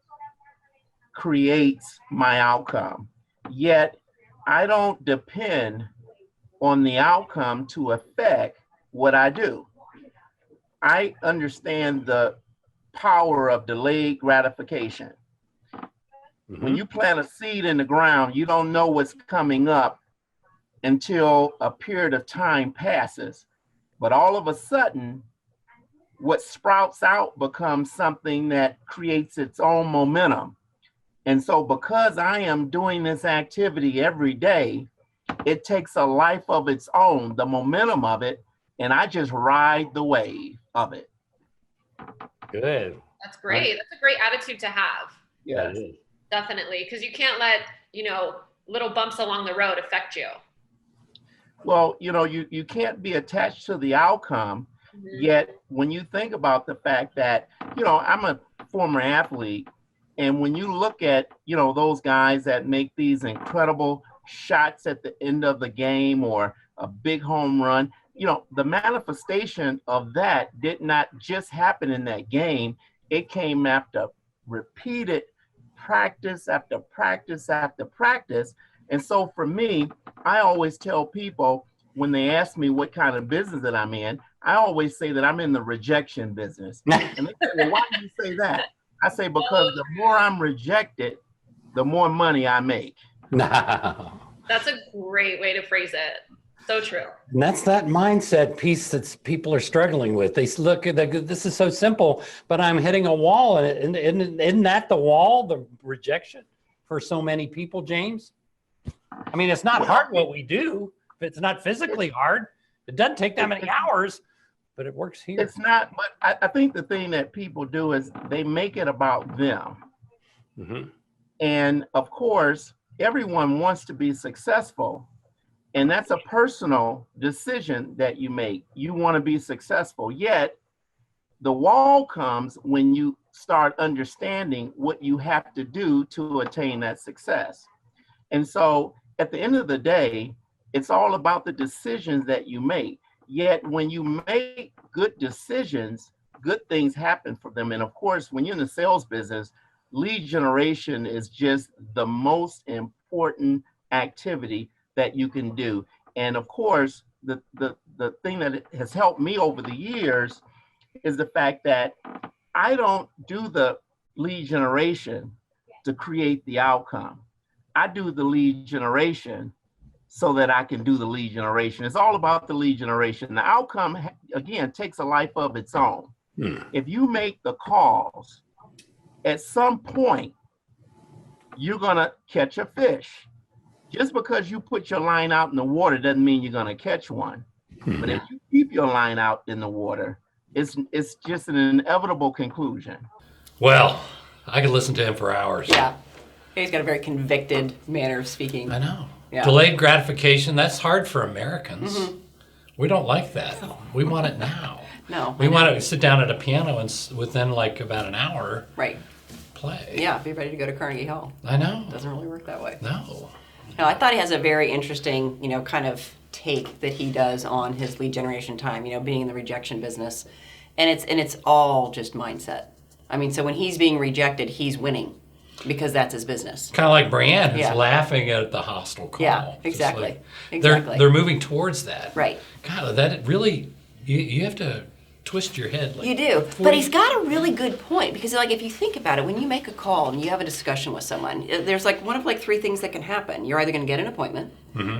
creates my outcome. Yet I don't depend on the outcome to affect what I do. I understand the power of delayed gratification. Mm-hmm. When you plant a seed in the ground, you don't know what's coming up until a period of time passes. But all of a sudden, what sprouts out becomes something that creates its own momentum. And so because I am doing this activity every day, it takes a life of its own, the momentum of it, and I just ride the wave of it. Good. That's great. That's a great attitude to have. Yeah. Definitely. Because you can't let, little bumps along the road affect you. Well, you can't be attached to the outcome. Mm-hmm. Yet when you think about the fact that, I'm a former athlete, and when you look at, those guys that make these incredible shots at the end of the game or a big home run, the manifestation of that did not just happen in that game. It came after repeated practice after practice after practice. And so for me, I always tell people when they ask me what kind of business that I'm in, I always say that I'm in the rejection business. And they say, well, why do you say that? I say, because the more I'm rejected, the more money I make. No. That's a great way to phrase it. So true. And that's that mindset piece that people are struggling with. They look at this is so simple, but I'm hitting a wall. And isn't that the wall, the rejection for so many people, James? I mean, it's not hard what we do. If it's not physically hard, it doesn't take that many hours. but it works here. It's not, but I think the thing that people do is they make it about them. Mm-hmm. And of course, everyone wants to be successful. And that's a personal decision that you make. You want to be successful. Yet, the wall comes when you start understanding what you have to do to attain that success. And so, at the end of the day, it's all about the decisions that you make. Yet, when you make good decisions, good things happen for them. And of course, when you're in the sales business, lead generation is just the most important activity that you can do. And of course, the thing that has helped me over the years is the fact that I don't do the lead generation to create the outcome. I do the lead generation so that I can do the lead generation. It's all about the lead generation. The outcome, again, takes a life of its own. If you make the calls, at some point, you're gonna catch a fish. Just because you put your line out in the water doesn't mean you're gonna catch one. But if you keep your line out in the water, it's just an inevitable conclusion. Well, I could listen to him for hours. Yeah. He's got a very convicted manner of speaking. I know. Yeah. Delayed gratification, that's hard for Americans. We don't like that. We want it now. No. We want to sit down at a piano and within like about an hour, right, play. Yeah, be ready to go to Carnegie Hall. I know. Doesn't really work that way. No. No, I thought he has a very interesting, kind of take that he does on his lead generation time, being in the rejection business. And it's all just mindset. I mean, so when he's being rejected, he's winning because that's his business. Kind of like Breann, who's Yeah. laughing at the hostile call. Yeah, exactly. Like, Exactly. They're moving towards that. Right. God, that really, you have to twist your head. Like You do. But he's got a really good point because, like, if you think about it, when you make a call and you have a discussion with someone, there's like one of like three things that can happen. You're either going to get an appointment,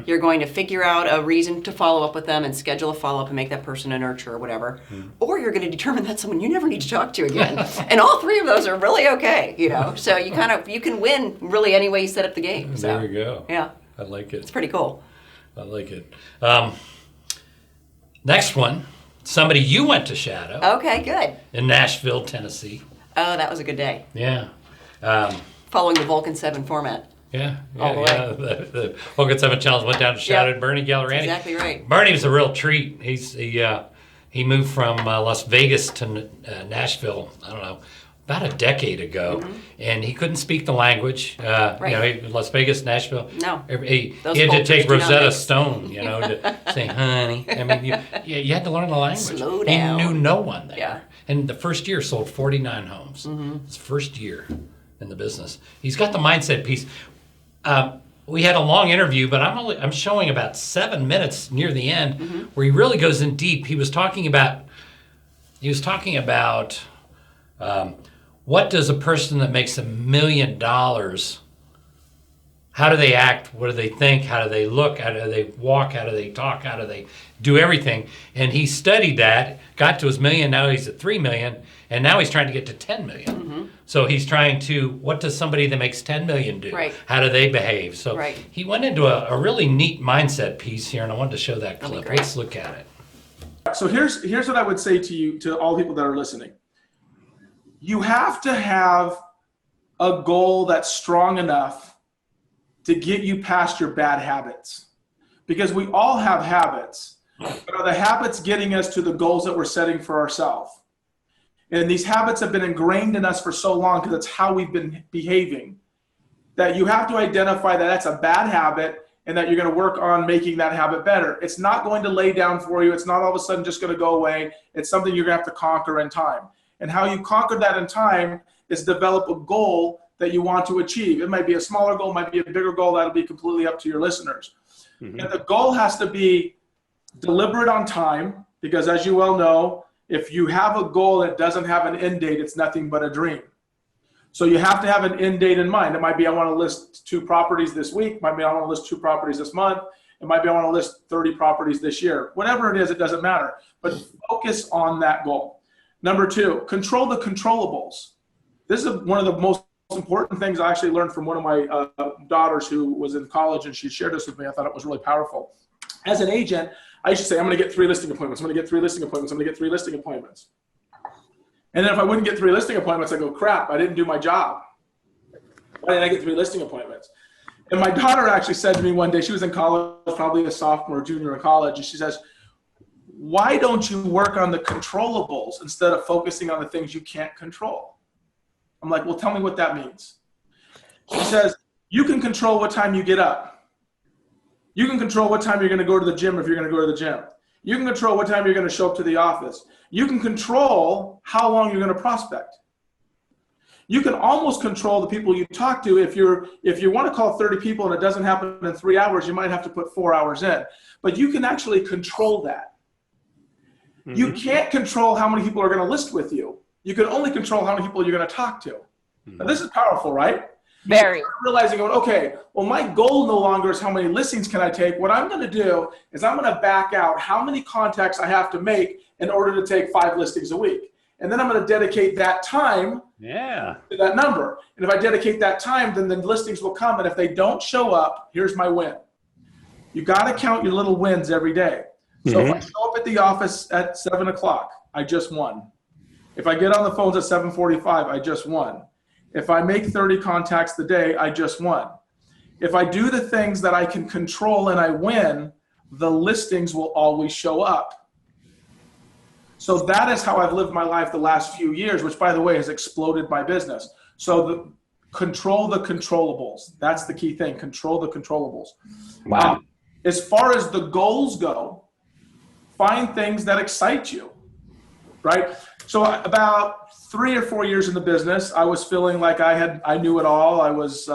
you're going to figure out a reason to follow up with them and schedule a follow-up and make that person a nurturer or whatever, or you're going to determine that's someone you never need to talk to again. And all three of those are really okay, So you can win really any way you set up the game. So, there we go. Yeah. I like it. It's pretty cool. I like it. Next one. Somebody you went to shadow. Okay, good. In Nashville, Tennessee. Oh, that was a good day. Yeah. Following the Vulcan7 format. Yeah. All the way. The Vulcan7 challenge went down to shadow Bernie Gallerani. Exactly right. Bernie was a real treat. He moved from Las Vegas to Nashville, I don't know, about a decade ago, and he couldn't speak the language. Right. Las Vegas, Nashville. No. He had to take Rosetta Stone, to say, honey. I mean, you had to learn the language. Slow down. He knew no one there. Yeah. And the first year sold 49 homes. His first year in the business. He's got the mindset piece. We had a long interview, but I'm showing about 7 minutes near the end where he really goes in deep. He was talking about what does a person that makes $1 million, how do they act? What do they think? How do they look? How do they walk? How do they talk? How do they do everything? And he studied that, got to his million, now he's at 3 million, and now he's trying to get to 10 million. So he's trying to, what does somebody that makes 10 million do? Right. How do they behave? So he went into a really neat mindset piece here, and I wanted to show that clip. Let's look at it. So here's what I would say to you, to all people that are listening. You have to have a goal that's strong enough to get you past your bad habits. Because we all have habits, but are the habits getting us to the goals that we're setting for ourselves? And these habits have been ingrained in us for so long because it's how we've been behaving, that you have to identify that that's a bad habit and that you're going to work on making that habit better. It's not going to lay down for you. It's not all of a sudden just going to go away. It's something you're going to have to conquer in time. And how you conquer that in time is develop a goal that you want to achieve. It might be a smaller goal, might be a bigger goal. That'll be completely up to your listeners. And the goal has to be deliberate on time, because as you well know, if you have a goal that doesn't have an end date, it's nothing but a dream. So you have to have an end date in mind. It might be I want to list 2 properties this week. It might be I want to list 2 properties this month. It might be I want to list 30 properties this year. Whatever it is, it doesn't matter. But focus on that goal. Number 2, control the controllables. This is one of the most important things I actually learned from one of my daughters who was in college, and she shared this with me. I thought it was really powerful. As an agent, I used to say, I'm going to get 3 listing appointments. I'm going to get 3 listing appointments. I'm going to get 3 listing appointments. And then if I wouldn't get 3 listing appointments, I go, crap, I didn't do my job. Why didn't I get 3 listing appointments? And my daughter actually said to me one day, she was in college, probably a sophomore or junior in college, and she says, why don't you work on the controllables instead of focusing on the things you can't control? I'm like, well, tell me what that means. She says, you can control what time you get up. You can control what time you're going to go to the gym if you're going to go to the gym. You can control what time you're going to show up to the office. You can control how long you're going to prospect. You can almost control the people you talk to. If you want to call 30 people and it doesn't happen in 3 hours, you might have to put 4 hours in. But you can actually control that. Mm-hmm. You can't control how many people are going to list with you. You can only control how many people you're going to talk to. Mm-hmm. Now, this is powerful, right? Very. Realizing, okay, well, my goal no longer is how many listings can I take. What I'm going to do is I'm going to back out how many contacts I have to make in order to take 5 listings a week. And then I'm going to dedicate that time to that number. And if I dedicate that time, then the listings will come. And if they don't show up, here's my win. You got to count your little wins every day. So if I show up at the office at 7 o'clock, I just won. If I get on the phones at 7:45, I just won. If I make 30 contacts a day, I just won. If I do the things that I can control and I win, the listings will always show up. So that is how I've lived my life the last few years, which, by the way, has exploded my business. So control the controllables. That's the key thing. Control the controllables. Wow. As far as the goals go, find things that excite you, right? So about 3 or 4 years in the business, I was feeling like I knew it all. I was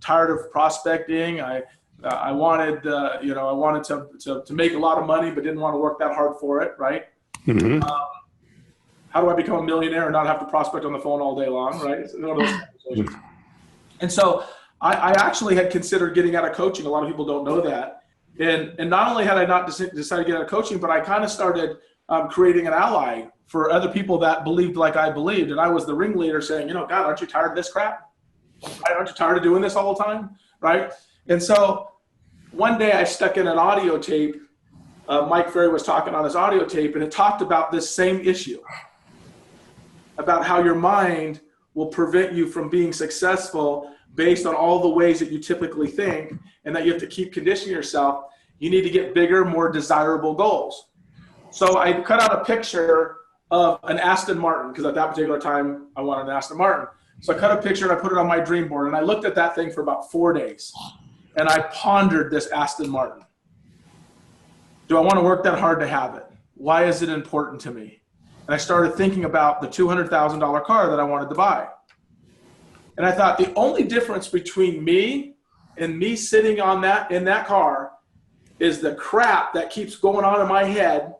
tired of prospecting. I wanted, I wanted to make a lot of money, but didn't want to work that hard for it, right? Mm-hmm. How do I become a millionaire and not have to prospect on the phone all day long, right? It's one of those conversations. And so I actually had considered getting out of coaching. A lot of people don't know that. And not only had I not decided to get out of coaching, but I kind of started creating an ally for other people that believed like I believed. And I was the ringleader saying, God, aren't you tired of this crap? Aren't you tired of doing this all the time? Right? And so one day I stuck in an audio tape. Mike Ferry was talking on his audio tape, and it talked about this same issue, about how your mind will prevent you from being successful based on all the ways that you typically think, and that you have to keep conditioning yourself. You need to get bigger, more desirable goals. So I cut out a picture of an Aston Martin, because at that particular time I wanted an Aston Martin. So I cut a picture and I put it on my dream board, and I looked at that thing for about 4 days, and I pondered this Aston Martin. Do I want to work that hard to have it? Why is it important to me? And I started thinking about the $200,000 car that I wanted to buy. And I thought the only difference between me and me sitting on in that car is the crap that keeps going on in my head.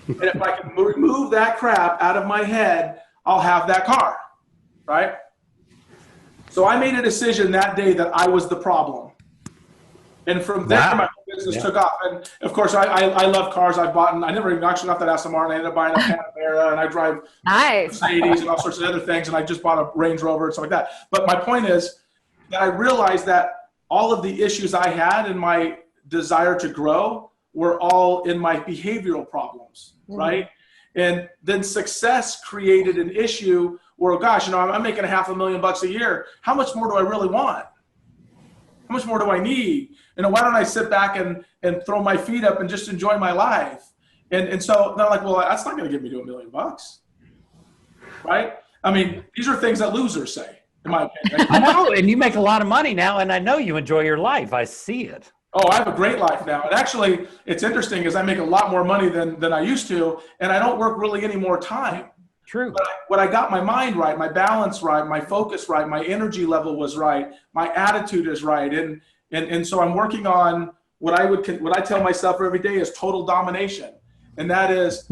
And if I can remove that crap out of my head, I'll have that car, right? So I made a decision that day that I was the problem. And from there, my business took off. And of course, I love cars. I never even actually got that Aston Martin. I ended up buying a Panamera, and I drive Mercedes and all sorts of other things. And I just bought a Range Rover and stuff like that. But my point is that I realized that all of the issues I had in my desire to grow were all in my behavioral problems, right? And then success created an issue where, gosh, I'm making $500,000 a year. How much more do I really want? How much more do I need? Why don't I sit back and throw my feet up and just enjoy my life? And so they're like, well, that's not going to get me to $1 million, right? I mean, these are things that losers say, in my opinion. I know, and you make a lot of money now, and I know you enjoy your life. I see it. Oh, I have a great life now. And actually, it's interesting is I make a lot more money than I used to, and I don't work really any more time. True. But when I got my mind right, my balance right, my focus right, my energy level was right, my attitude is right, and so I'm working on what I tell myself every day is total domination, and that is,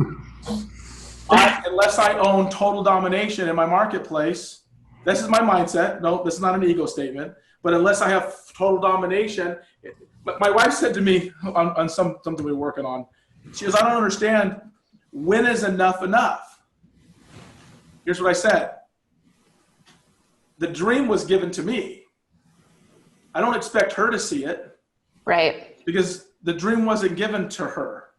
unless I own total domination in my marketplace, this is my mindset. No, this is not an ego statement. But unless I have total domination, my wife said to me on something we were working on, she goes, I don't understand. When is enough enough? Here's what I said. The dream was given to me. I don't expect her to see it. Right. Because the dream wasn't given to her.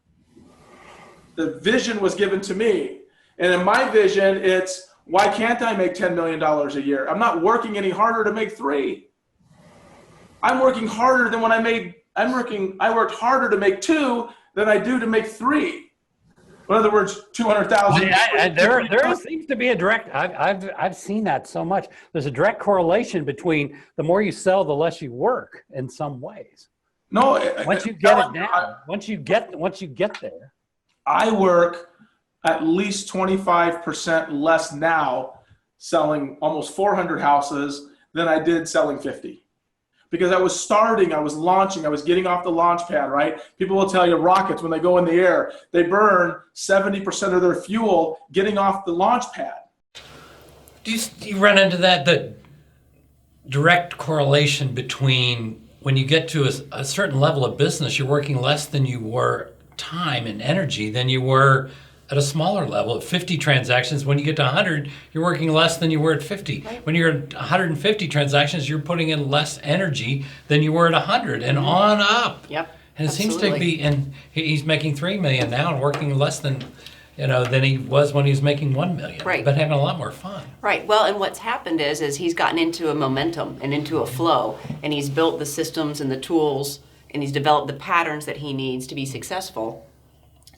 the vision was given to me. And in my vision, it's, why can't I make $10 million a year? I'm not working any harder to make 3. I'm working harder than when I worked harder to make 2 than I do to make 3. In other words, 200,000. There seems to be a direct. I've seen that so much. There's a direct correlation between the more you sell, the less you work in some ways. No, once you get it down, once you get there, I work at least 25% less now selling almost 400 houses than I did selling 50. Because I was starting, I was launching, I was getting off the launch pad, right? People will tell you rockets, when they go in the air, they burn 70% of their fuel getting off the launch pad. Do you run into the direct correlation between when you get to a certain level of business, you're working less than you were time and energy than you were at a smaller level at 50 transactions. When you get to 100, you're working less than you were at 50. Right. When you're at 150 transactions, you're putting in less energy than you were at 100, and on up. Yep. And it seems to be, and he's making $3 million now and working less than he was when he was making $1 million. Right. But having a lot more fun. Right. Well, and what's happened is he's gotten into a momentum and into a flow, and he's built the systems and the tools, and he's developed the patterns that he needs to be successful.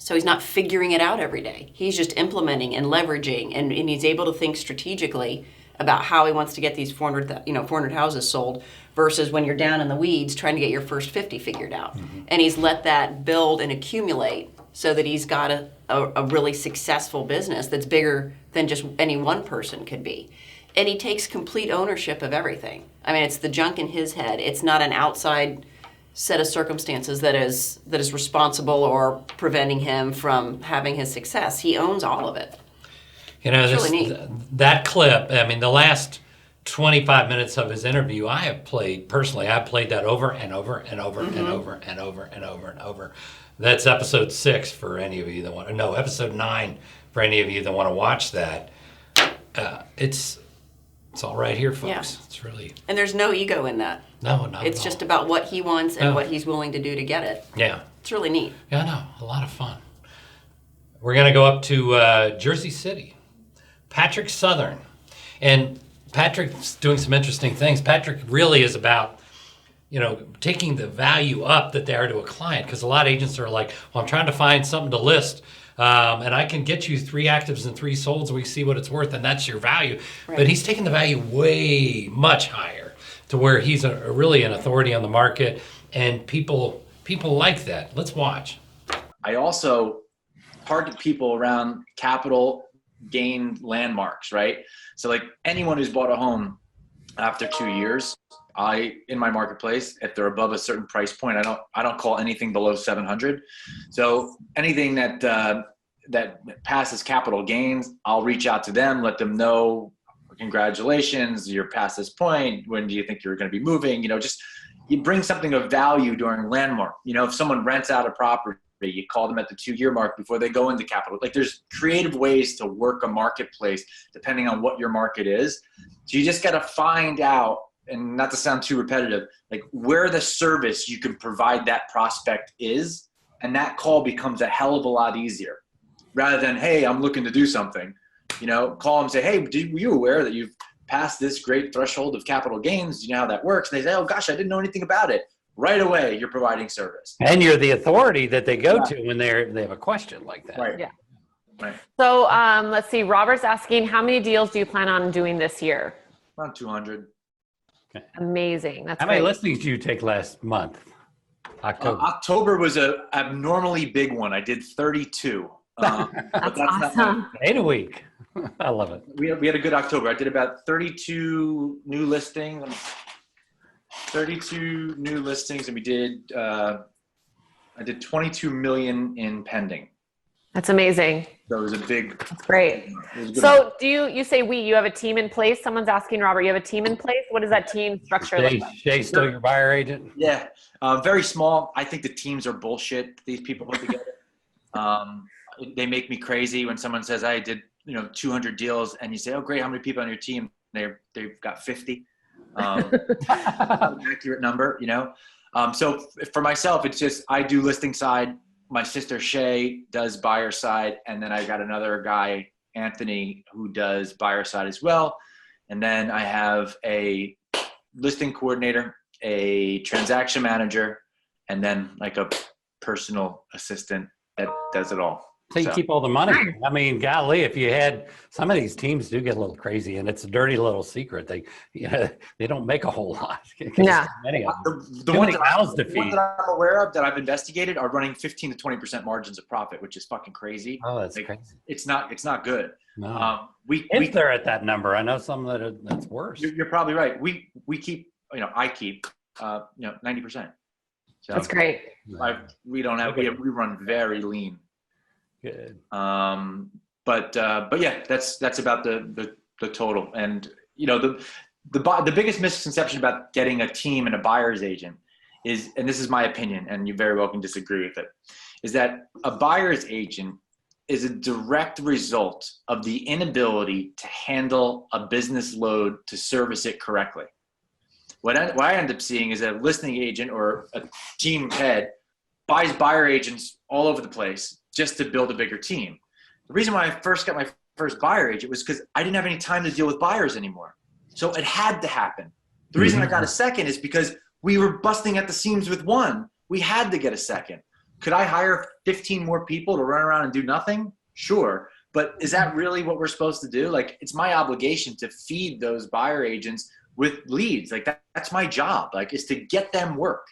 So he's not figuring it out every day. He's just implementing and leveraging, and he's able to think strategically about how he wants to get these 400 houses sold versus when you're down in the weeds trying to get your first 50 figured out. Mm-hmm. And he's let that build and accumulate so that he's got a really successful business that's bigger than just any one person could be. And he takes complete ownership of everything. I mean, it's the junk in his head. It's not an outside set of circumstances that is responsible or preventing him from having his success. He owns all of it. Really neat. That clip, I mean, the last 25 minutes of his interview, I've played that over and over and over and over and over and over and over. That's episode 6 for any of you that want to know. Episode 9 for any of you that want to watch that. It's all right here, folks. Yeah. It's really. And there's no ego in that. No, not It's just about what he wants and what he's willing to do to get it. Yeah. It's really neat. Yeah, no, a lot of fun. We're going to go up to Jersey City. Patrick Southern. And Patrick's doing some interesting things. Patrick really is about, taking the value up that they are to a client, because a lot of agents are like, well, I'm trying to find something to list. And I can get you 3 actives and 3 solds, and we see what it's worth, and that's your value. Right. But he's taking the value way much higher to where he's really an authority on the market, and people like that. Let's watch. I also target people around capital gain landmarks, right? So like anyone who's bought a home after 2 years, in my marketplace, if they're above a certain price point, I don't call anything below 700. So anything that passes capital gains, I'll reach out to them, let them know, congratulations, you're past this point. When do you think you're going to be moving? Just you bring something of value during landmark. If someone rents out a property, you call them at the 2-year mark before they go into capital. Like there's creative ways to work a marketplace depending on what your market is. So you just got to find out, and not to sound too repetitive, like where the service you can provide that prospect is, and that call becomes a hell of a lot easier. Rather than, hey, I'm looking to do something, call them, say, hey, were you aware that you've passed this great threshold of capital gains? Do you know how that works? And they say, oh gosh, I didn't know anything about it. Right away, you're providing service. And you're the authority that they go to when they have a question like that. Right. Yeah. Right. So let's see. Robert's asking, how many deals do you plan on doing this year? Around 200. Okay. Amazing. That's how many listings did you take last month? October. October was a abnormally big one. I did 32. That's awesome. 8 a week. I love it. We had a good October. I did about 32 new listings. 32 new listings, and we did. I did 22 million in pending. That's amazing. So it was a big. That's great. So do you say you have a team in place? Someone's asking Robert, you have a team in place? What does that team structure look like? Shay's still your buyer agent? Yeah, very small. I think the teams are bullshit. These people put together. They make me crazy when someone says I did 200 deals, and you say, oh great, how many people on your team? They've got 50. An accurate number, So for myself, it's just I do listing side. my sister Shay does buyer side, and then I got another guy, Anthony, who does buyer side as well. And then I have a listing coordinator, a transaction manager, and then like a personal assistant that does it all. So you keep all the money. I mean, golly, if you had, some of these teams do get a little crazy, and it's a dirty little secret. They don't make a whole lot. Yeah. The ones that I'm aware of that I've investigated are running 15 to 20% margins of profit, which is fucking crazy. Oh, that's crazy. It's not good. No. If they're at that number, I know some that's worse. You're probably right. We keep, I keep, 90%. So that's great. We run very lean. Good. But yeah, that's about the total. And the biggest misconception about getting a team and a buyer's agent is, and this is my opinion, and you very well can disagree with it, is that a buyer's agent is a direct result of the inability to handle a business load to service it correctly. What I end up seeing is a listing agent or a team head buys buyer agents all over the place just to build a bigger team. The reason why I first got my first buyer agent was because I didn't have any time to deal with buyers anymore. So it had to happen. The reason I got a second is because we were busting at the seams with one. We had to get a second. Could I hire 15 more people to run around and do nothing? Sure. But is that really what we're supposed to do? Like, it's my obligation to feed those buyer agents with leads. Like that's my job, is to get them work.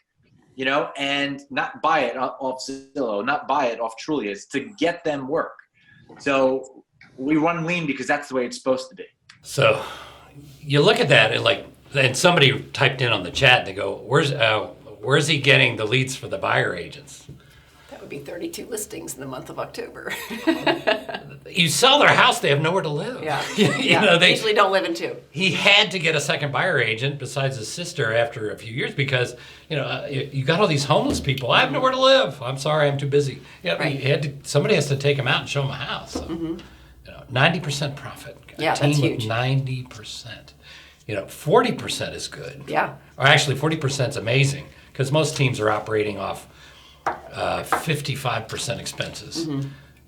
And not buy it off Zillow, not buy it off Trulia. It's to get them work. So we run lean because that's the way it's supposed to be. So you look at that and somebody typed in on the chat and they go, where's he getting the leads for the buyer agents? That would be 32 listings in the month of October. You sell their house, they have nowhere to live. Yeah. They usually don't live in two. He had to get a second buyer agent besides his sister after a few years because, you got all these homeless people. I have nowhere to live. I'm sorry, I'm too busy. Somebody has to take them out and show them a house. So, 90% profit. Yeah, that's huge. 90%. 40% is good. Yeah. Or actually, 40% is amazing because most teams are operating off 55% expenses.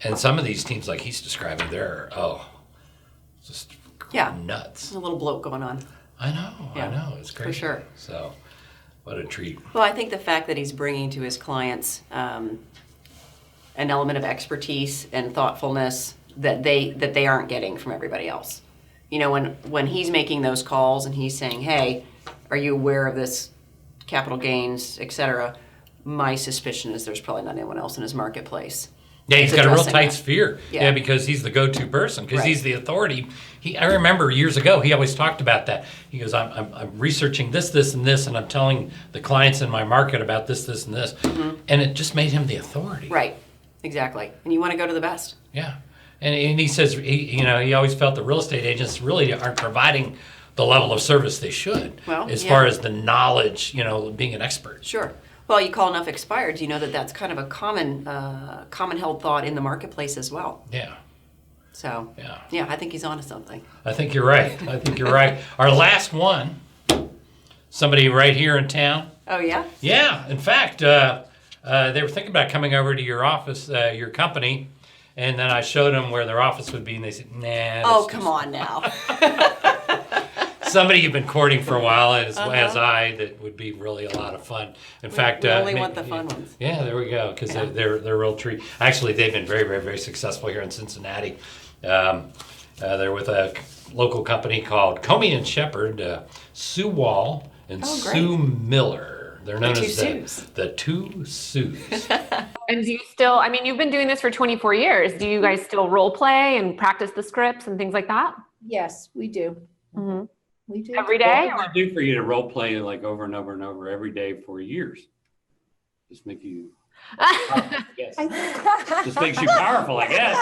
And some of these teams, like he's describing, they're just nuts. There's a little bloat going on. I know. It's crazy. For sure. So, what a treat. Well, I think the fact that he's bringing to his clients an element of expertise and thoughtfulness that they aren't getting from everybody else. When he's making those calls and he's saying, hey, are you aware of this capital gains, et cetera, my suspicion is there's probably not anyone else in his marketplace. Yeah, he's got a real tight that. sphere. Yeah, because he's the go-to person, because he's the authority. I remember years ago, he always talked about that. He goes, I'm researching this, and this, and I'm telling the clients in my market about this, and this. And it just made him the authority. Right, exactly. And you want to go to the best. Yeah. And he says, he always felt the real estate agents really aren't providing the level of service they should, as far as the knowledge, being an expert. Sure. Well, you call enough expireds, you know that's kind of a common held thought in the marketplace as well. Yeah. So, yeah, I think he's onto something. I think you're right. Our last one, somebody right here in town. Oh, yeah? Yeah. In fact, they were thinking about coming over to your office, your company, and then I showed them where their office would be, and they said, nah. Oh, come on now. Somebody you've been courting for a while, as I, that would be really a lot of fun. In fact, we only want the fun ones. Yeah, there we go, because they're a real treat. Actually, they've been very, very, very successful here in Cincinnati. They're with a local company called Comey and Shepard, Sue Wahl and Sue Miller. They're known as the two Sues. And do you still, you've been doing this for 24 years. Do you guys still role play and practice the scripts and things like that? Yes, we do. Mm-hmm. We do. Every day? What does it do for you to role play over and over and over every day for years? Just make you just makes you powerful, I guess.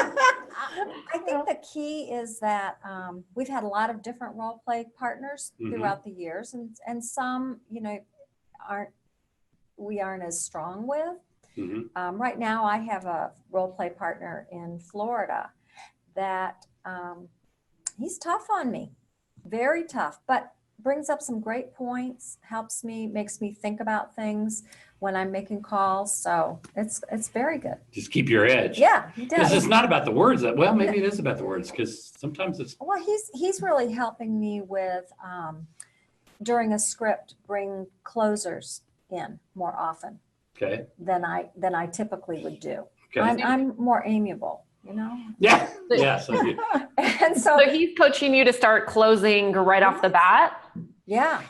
I think the key is that we've had a lot of different role play partners throughout the years, and some, we aren't as strong with. Right now, I have a role play partner in Florida that he's tough on me. Very tough, but brings up some great points, helps me, makes me think about things. when I'm making calls. So it's very good. Just keep your edge. Yeah, he does. Because it's not about the words. Well, maybe it is about the words because sometimes it's. Well, he's really helping me with during a script, bring closers in more often than I typically would do. Okay. I'm more amiable, you know? Yeah. Yeah. So And so he's coaching you to start closing right off the bat? yeah.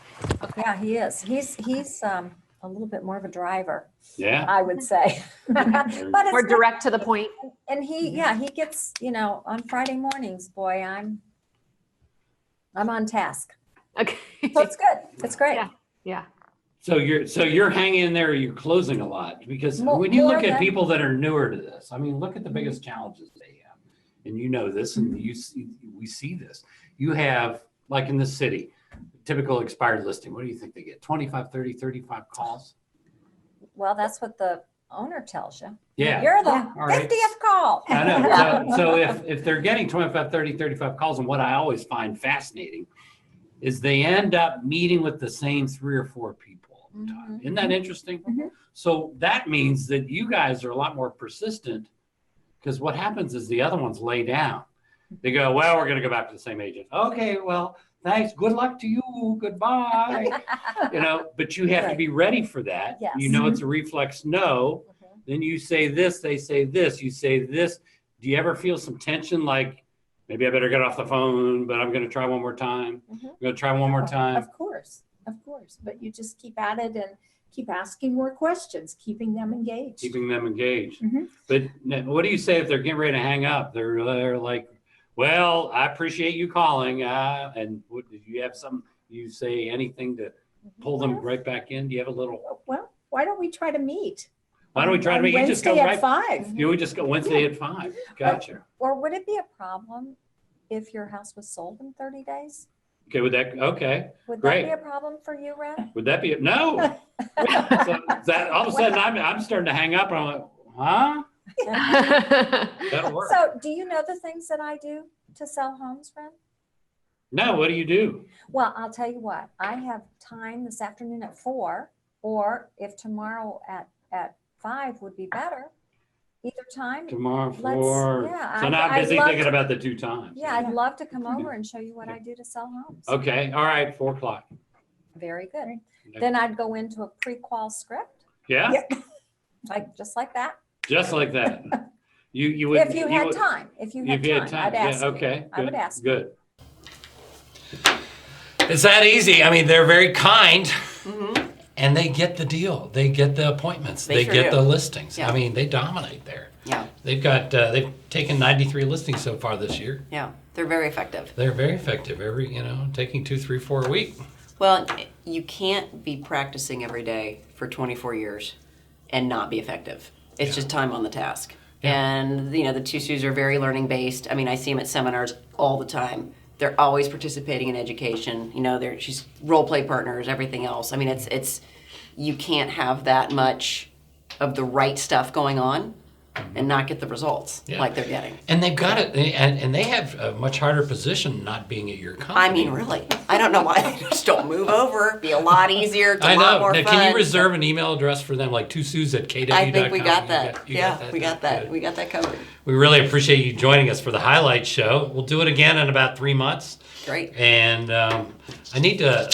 Yeah, he is. He's a little bit more of a driver. Yeah. I would say. But it's more direct to the point. And he gets, on Friday mornings, boy, I'm on task. Okay. So it's good. It's great. Yeah. So you're hanging in there. You're closing a lot because when you look at people that are newer to this, I mean, look at the biggest challenges they have, and you know this, and we see this. You have, like in the city, typical expired listing. What do you think they get? 25, 30, 35 calls? Well, that's what the owner tells you. Yeah. You're the All right. 50th call. I know. So if they're getting 25, 30, 35 calls, and what I always find fascinating is they end up meeting with the same 3 or 4 people all the time. Isn't that interesting? Mm-hmm. So that means that you guys are a lot more persistent because what happens is the other ones lay down. They go, well, we're going to go back to the same agent. Okay, well, thanks. Good luck to you. Goodbye. But you have to be ready for that. Yes. You know it's a reflex no. Then you say this, they say this, you say this. Do you ever feel some tension like, maybe I better get off the phone, but I'm going to try one more time. I'm going to try one more time. Of course. But you just keep at it and keep asking more questions, keeping them engaged. But what do you say if they're getting ready to hang up? They're like, well, I appreciate you calling. And did you have you say anything to pull them right back in? Do you have a little? Well, why don't we try to meet? Why don't we try to meet? You just go Wednesday right at 5. You would just go Wednesday at 5. Gotcha. Or would it be a problem if your house was sold in 30 days? Okay, would that Would great. that be a problem for you, Ren? Would that be no? So that all of a sudden I'm starting to hang up and I'm like, huh? That'll work. So do you know the things that I do to sell homes, Ren? No, what do you do? Well, I'll tell you what, I have time this afternoon at 4, or if tomorrow at 5 would be better, either time. Tomorrow 4. So now I'm busy thinking about the 2 times. Yeah, I'd love to come over and show you what I do to sell homes. Okay, all right, 4 o'clock. Very good. Then I'd go into a pre-qual script. Yeah? Just like that. Just like that. You would If you had time. If you had time, I'd ask you. Okay, I would ask. Good. It's that easy. I mean, they're very kind. And they get the deal. They get the appointments. They sure get do. the listings. Yeah. I mean, they dominate there. Yeah. They've they've taken 93 listings so far this year. Yeah, they're very effective. They're very effective. Taking 2, 3, 4 a week. Well, you can't be practicing every day for 24 years and not be effective. It's just time on the task. And, the 2 Sues are very learning based. I mean, I see them at seminars all the time. They're always participating in education. She's role play partners, everything else. I mean, it's you can't have that much of the right stuff going on and not get the results like they're getting. And they've got it, and they have a much harder position not being at your company. I mean, really. I don't know why they just don't move over. It'd be a lot easier. It's a lot more Now, fun. can you reserve an email address for them, like 2Sues@kw.com? I think we got that. We got that. Good. We got that covered. We really appreciate you joining us for the highlight show. We'll do it again in about 3 months. Great. And I need to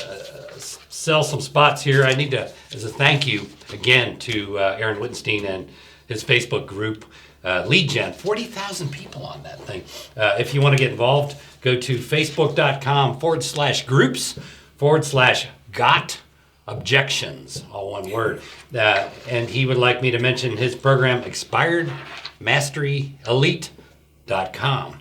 sell some spots here. I need to, as a thank you again to Aaron Wittenstein and his Facebook group, Lead Gen, 40,000 people on that thing. If you want to get involved, go to facebook.com/groups/got objections, all one word. And he would like me to mention his program, expiredmasteryelite.com.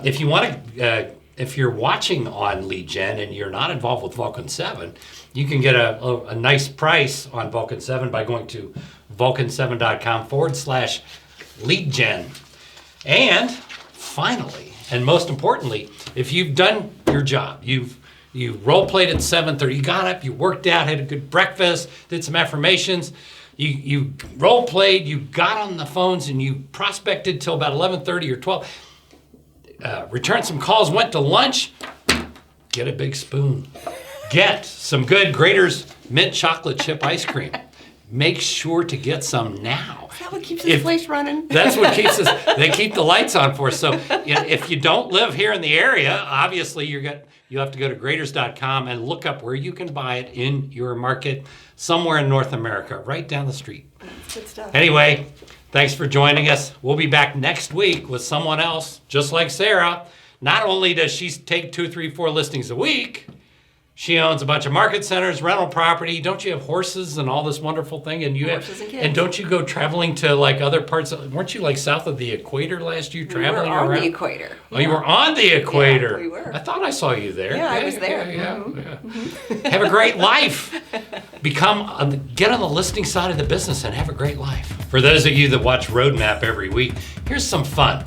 If you want to, if you're watching on Lead Gen and you're not involved with Vulcan7, you can get a nice price on Vulcan7 by going to vulcan7.com/Lead Gen. And finally, and most importantly, if you've done your job, you role played at 7:30, you got up, you worked out, had a good breakfast, did some affirmations, you role played, you got on the phones and you prospected till about 11:30 or 12, returned some calls, went to lunch, get a big spoon. Get some good Grater's mint chocolate chip ice cream. make sure to get some now. Is that what keeps this place running? That's what keeps us, they keep the lights on for us. So if you don't live here in the area, obviously you have to go to graders.com and look up where you can buy it in your market somewhere in North America, right down the street. Good stuff. Anyway, thanks for joining us. We'll be back next week with someone else, just like Sarah. Not only does she take 2, 3, 4 listings a week, she owns a bunch of market centers, rental property. Don't you have horses and all this wonderful thing? And Horses and kids. and don't you go traveling to like other parts of, weren't you like south of the equator last year traveling We were on around? the equator. Oh, you were on the equator. Yeah, we were. I thought I saw you there. Yeah, I was there. Yeah. Have a great life. Get on the listing side of the business and have a great life. For those of you that watch Roadmap every week, here's some fun.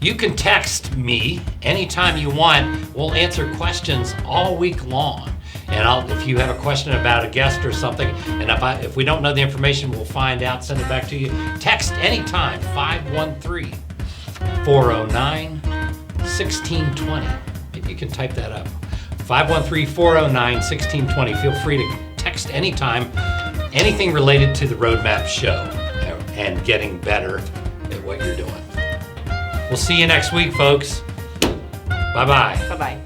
You can text me anytime you want. We'll answer questions all week long. And if you have a question about a guest or something, and if we don't know the information, we'll find out, send it back to you. Text anytime, 513-409-1620. Maybe you can type that up. 513-409-1620. Feel free to text anytime, anything related to the Roadmap show and getting better at what you're doing. We'll see you next week, folks. Bye-bye. Bye-bye.